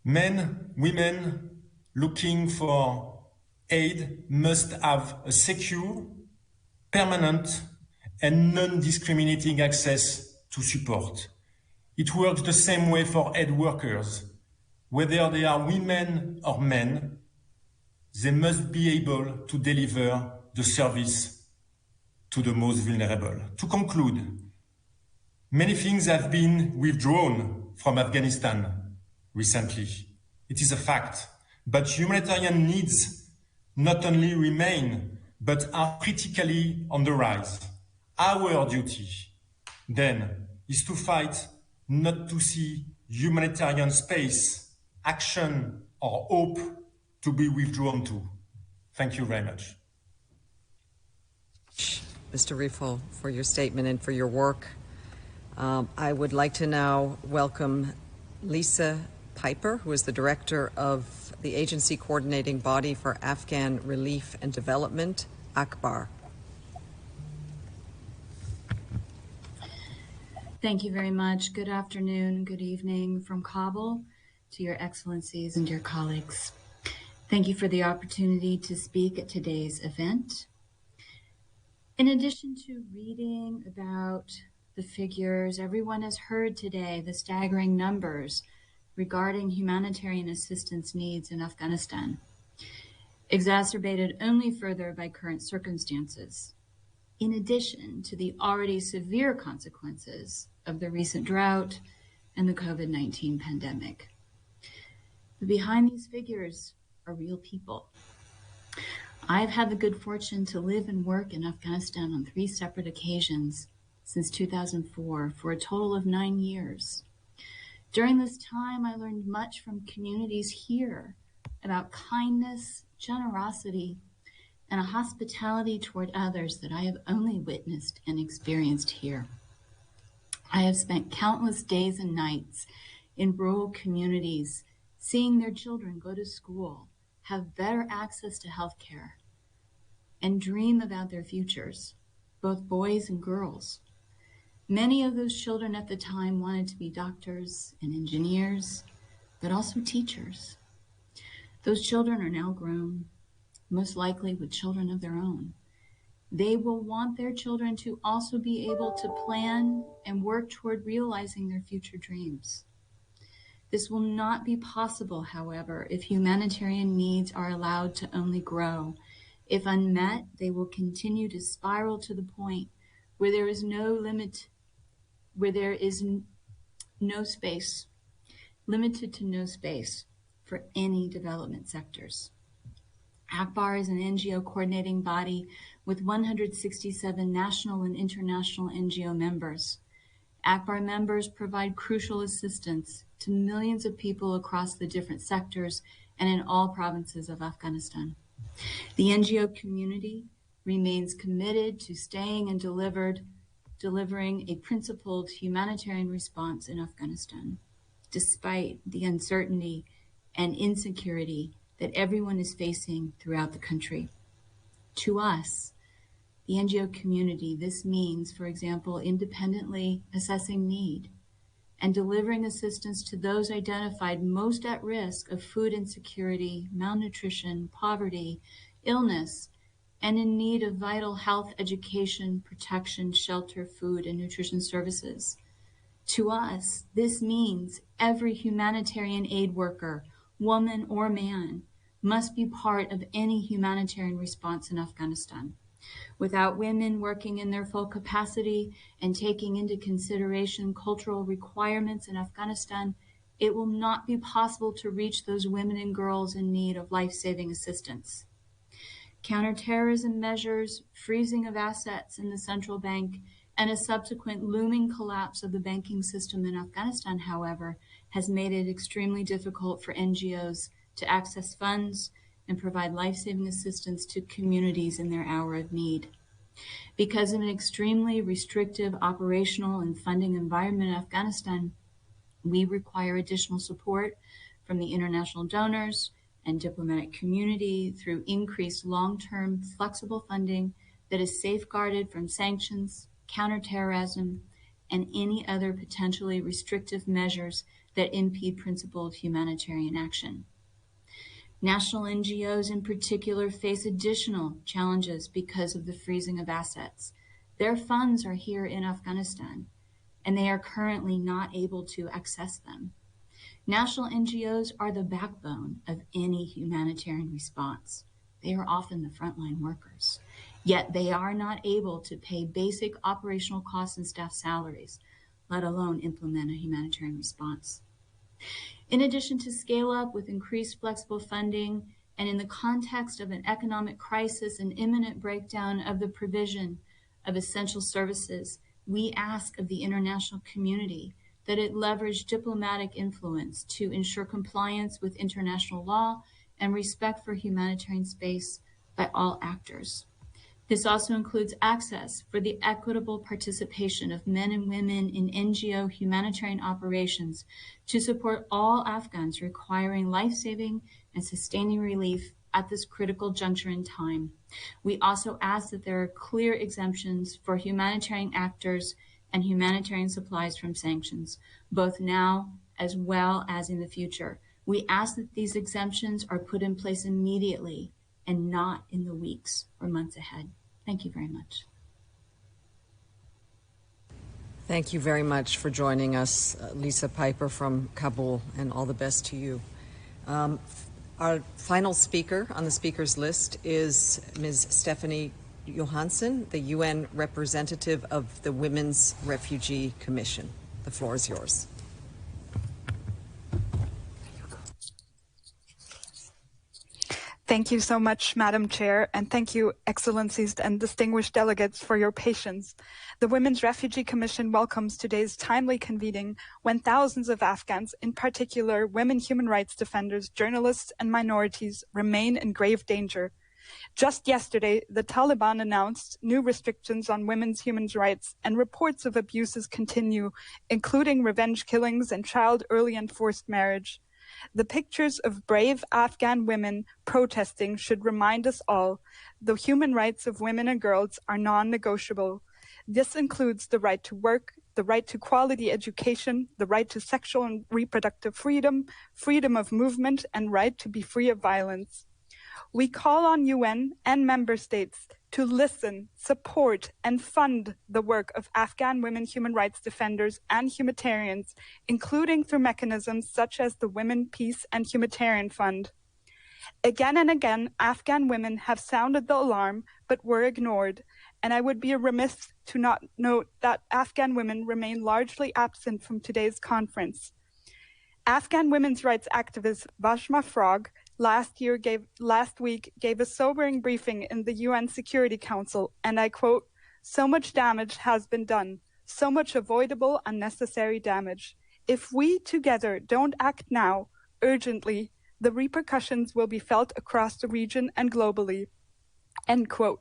Men, women looking for aid must have a secure, permanent, and non-discriminating access to support. It works the same way for aid workers. Whether they are women or men, they must be able to deliver the service to the most vulnerable. To conclude, many things have been withdrawn from Afghanistan recently. It is a fact. But humanitarian needs not only remain, but are critically on the rise. Our duty, then, is to fight not to see humanitarian space, action, or hope to be withdrawn to. Thank you very much. Mr. Rifo, for your statement and for your work. I would like to now welcome Lisa Piper, who is the director of the agency coordinating body for Afghan Relief and Development, ACBAR. Thank you very much. Good afternoon, good evening from Kabul to your excellencies and your colleagues. Thank you for the opportunity to speak at today's event. In addition to reading about the figures, everyone has heard today the staggering numbers regarding humanitarian assistance needs in Afghanistan, exacerbated only further by current circumstances, in addition to the already severe consequences of the recent drought and the COVID-19 pandemic. But behind these figures are real people. I've had the good fortune to live and work in Afghanistan on 3 separate occasions since 2004 for a total of 9 years. During this time, I learned much from communities here about kindness, generosity, and a hospitality toward others that I have only witnessed and experienced here. I have spent countless days and nights in rural communities, seeing their children go to school, have better access to health care, and dream about their futures, both boys and girls. Many of those children at the time wanted to be doctors and engineers, but also teachers. Those children are now grown, most likely with children of their own. They will want their children to also be able to plan and work toward realizing their future dreams. This will not be possible, however, if humanitarian needs are allowed to only grow. If unmet, they will continue to spiral to the point where there is no limit, where there is no space, limited to no space for any development sectors. ACBAR is an NGO coordinating body with 167 national and international NGO members. ACBAR members provide crucial assistance to millions of people across the different sectors and in all provinces of Afghanistan. The NGO community remains committed to staying and delivering a principled humanitarian response in Afghanistan, despite the uncertainty and insecurity that everyone is facing throughout the country. To us, the NGO community, this means, for example, independently assessing need and delivering assistance to those identified most at risk of food insecurity, malnutrition, poverty, illness, and in need of vital health, education, protection, shelter, food, and nutrition services. To us, this means every humanitarian aid worker, woman or man, must be part of any humanitarian response in Afghanistan. Without women working in their full capacity and taking into consideration cultural requirements in Afghanistan, it will not be possible to reach those women and girls in need of life-saving assistance. Counterterrorism measures, freezing of assets in the central bank, and a subsequent looming collapse of the banking system in Afghanistan, however, has made it extremely difficult for NGOs to access funds and provide life-saving assistance to communities in their hour of need. Because of an extremely restrictive operational and funding environment in Afghanistan, we require additional support from the international donors and diplomatic community through increased long-term flexible funding that is safeguarded from sanctions, counterterrorism, and any other potentially restrictive measures that impede principled humanitarian action. National NGOs in particular face additional challenges because of the freezing of assets. Their funds are here in Afghanistan, and they are currently not able to access them. National NGOs are the backbone of any humanitarian response. They are often the frontline workers, yet they are not able to pay basic operational costs and staff salaries, let alone implement a humanitarian response. In addition to scale up with increased flexible funding, and in the context of an economic crisis and imminent breakdown of the provision of essential services, we ask of the international community that it leverage diplomatic influence to ensure compliance with international law and respect for humanitarian space by all actors. This also includes access for the equitable participation of men and women in NGO humanitarian operations to support all Afghans requiring life-saving and sustaining relief at this critical juncture in time. We also ask that there are clear exemptions for humanitarian actors and humanitarian supplies from sanctions, both now as well as in the future. We ask that these exemptions are put in place immediately and not in the weeks or months ahead. Thank you very much. Thank you very much for joining us, Lisa Piper from Kabul, and all the best to you. Our final speaker on the speakers list is Ms. Stephanie Johansson, the UN representative of the Women's Refugee Commission. The floor is yours. Thank you so much, Madam Chair, and thank you, Excellencies and distinguished delegates, for your patience. The Women's Refugee Commission welcomes today's timely convening when thousands of Afghans, in particular women human rights defenders, journalists, and minorities, remain in grave danger. Just yesterday, the Taliban announced new restrictions on women's human rights, and reports of abuses continue, including revenge killings and child early and forced marriage. The pictures of brave Afghan women protesting should remind us all the human rights of women and girls are non-negotiable. This includes the right to work, the right to quality education, the right to sexual and reproductive freedom, freedom of movement, and right to be free of violence. We call on UN and member states to listen, support, and fund the work of Afghan women human rights defenders and humanitarians, including through mechanisms such as the Women, Peace, and Humanitarian Fund. Again and again, Afghan women have sounded the alarm, but were ignored, and I would be remiss to not note that Afghan women remain largely absent from today's conference. Afghan women's rights activist Vashma Frog last week gave a sobering briefing in the UN Security Council, and I quote, "So much damage has been done, so much avoidable unnecessary damage. If we together don't act now, urgently, the repercussions will be felt across the region and globally." End quote.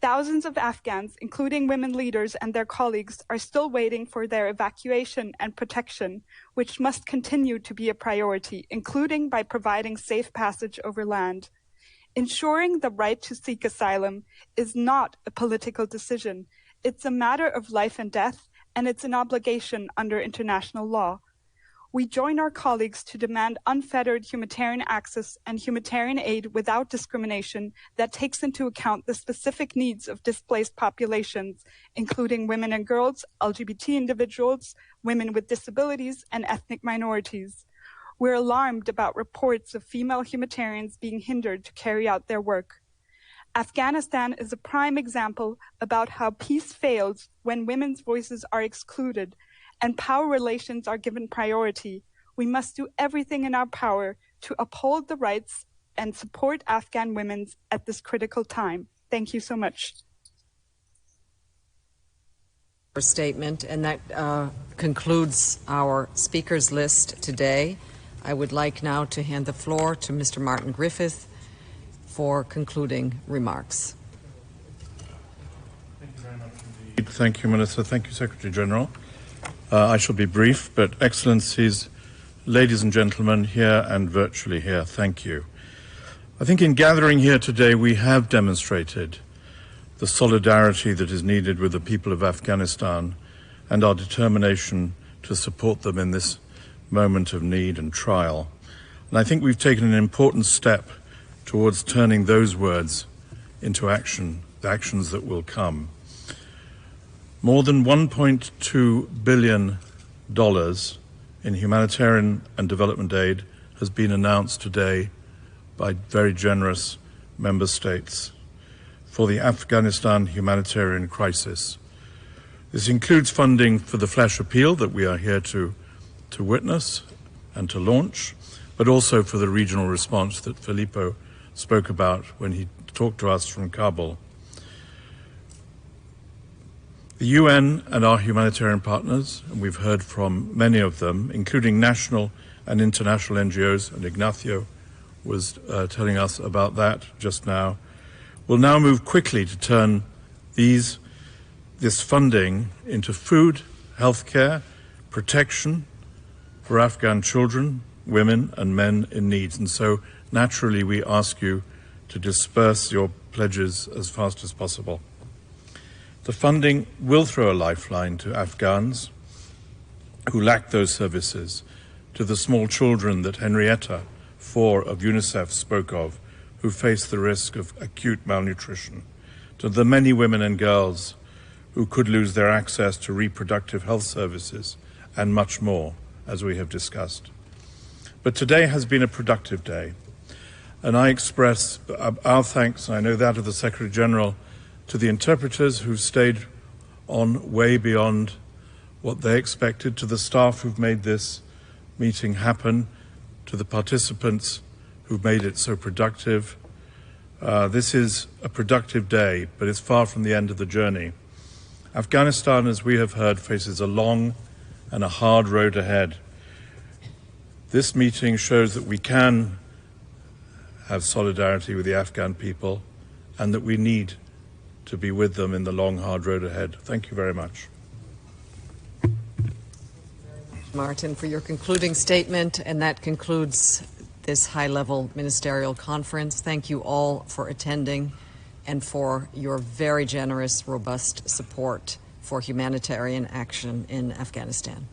Thousands of Afghans, including women leaders and their colleagues, are still waiting for their evacuation and protection, which must continue to be a priority, including by providing safe passage over land. Ensuring the right to seek asylum is not a political decision. It's a matter of life and death, and it's an obligation under international law. We join our colleagues to demand unfettered humanitarian access and humanitarian aid without discrimination that takes into account the specific needs of displaced populations, including women and girls, LGBT individuals, women with disabilities, and ethnic minorities. We're alarmed about reports of female humanitarians being hindered to carry out their work. Afghanistan is a prime example about how peace fails when women's voices are excluded and power relations are given priority. We must do everything in our power to uphold the rights and support Afghan women at this critical time. Thank you so much. Statement, and that concludes our speakers list today. I would like now to hand the floor to Mr. Martin Griffiths for concluding remarks. Thank you very much indeed. Thank you, Minister. Thank you, Secretary General. I shall be brief, but Excellencies, ladies and gentlemen here and virtually here, thank you. I think in gathering here today we have demonstrated the solidarity that is needed with the people of Afghanistan and our determination to support them in this moment of need and trial. And I think we've taken an important step towards turning those words into action, the actions that will come. More than $1.2 billion in humanitarian and development aid has been announced today by very generous member states for the Afghanistan humanitarian crisis. This includes funding for the flash appeal that we are here to witness and to launch, but also for the regional response that Filippo spoke about when he talked to us from Kabul. The UN and our humanitarian partners, and we've heard from many of them, including national and international NGOs, and Ignacio was telling us about that just now, will now move quickly to turn this funding into food, healthcare, protection for Afghan children, women and men in need. And so naturally we ask you to disperse your pledges as fast as possible. The funding will throw a lifeline to Afghans who lack those services, to the small children that Henrietta, Fore of UNICEF spoke of, who face the risk of acute malnutrition, to the many women and girls who could lose their access to reproductive health services, and much more, as we have discussed. But today has been a productive day, and I express our thanks, and I know that of the Secretary-General, to the interpreters who stayed on way beyond what they expected, to the staff who've made this meeting happen, to the participants who've made it so productive. This is a productive day, but it's far from the end of the journey. Afghanistan, as we have heard, faces a long and a hard road ahead. This meeting shows that we can have solidarity with the Afghan people and that we need to be with them in the long, hard road ahead. Thank you very much. Martin, for your concluding statement, and that concludes this high-level ministerial conference. Thank you all for attending and for your very generous, robust support for humanitarian action in Afghanistan.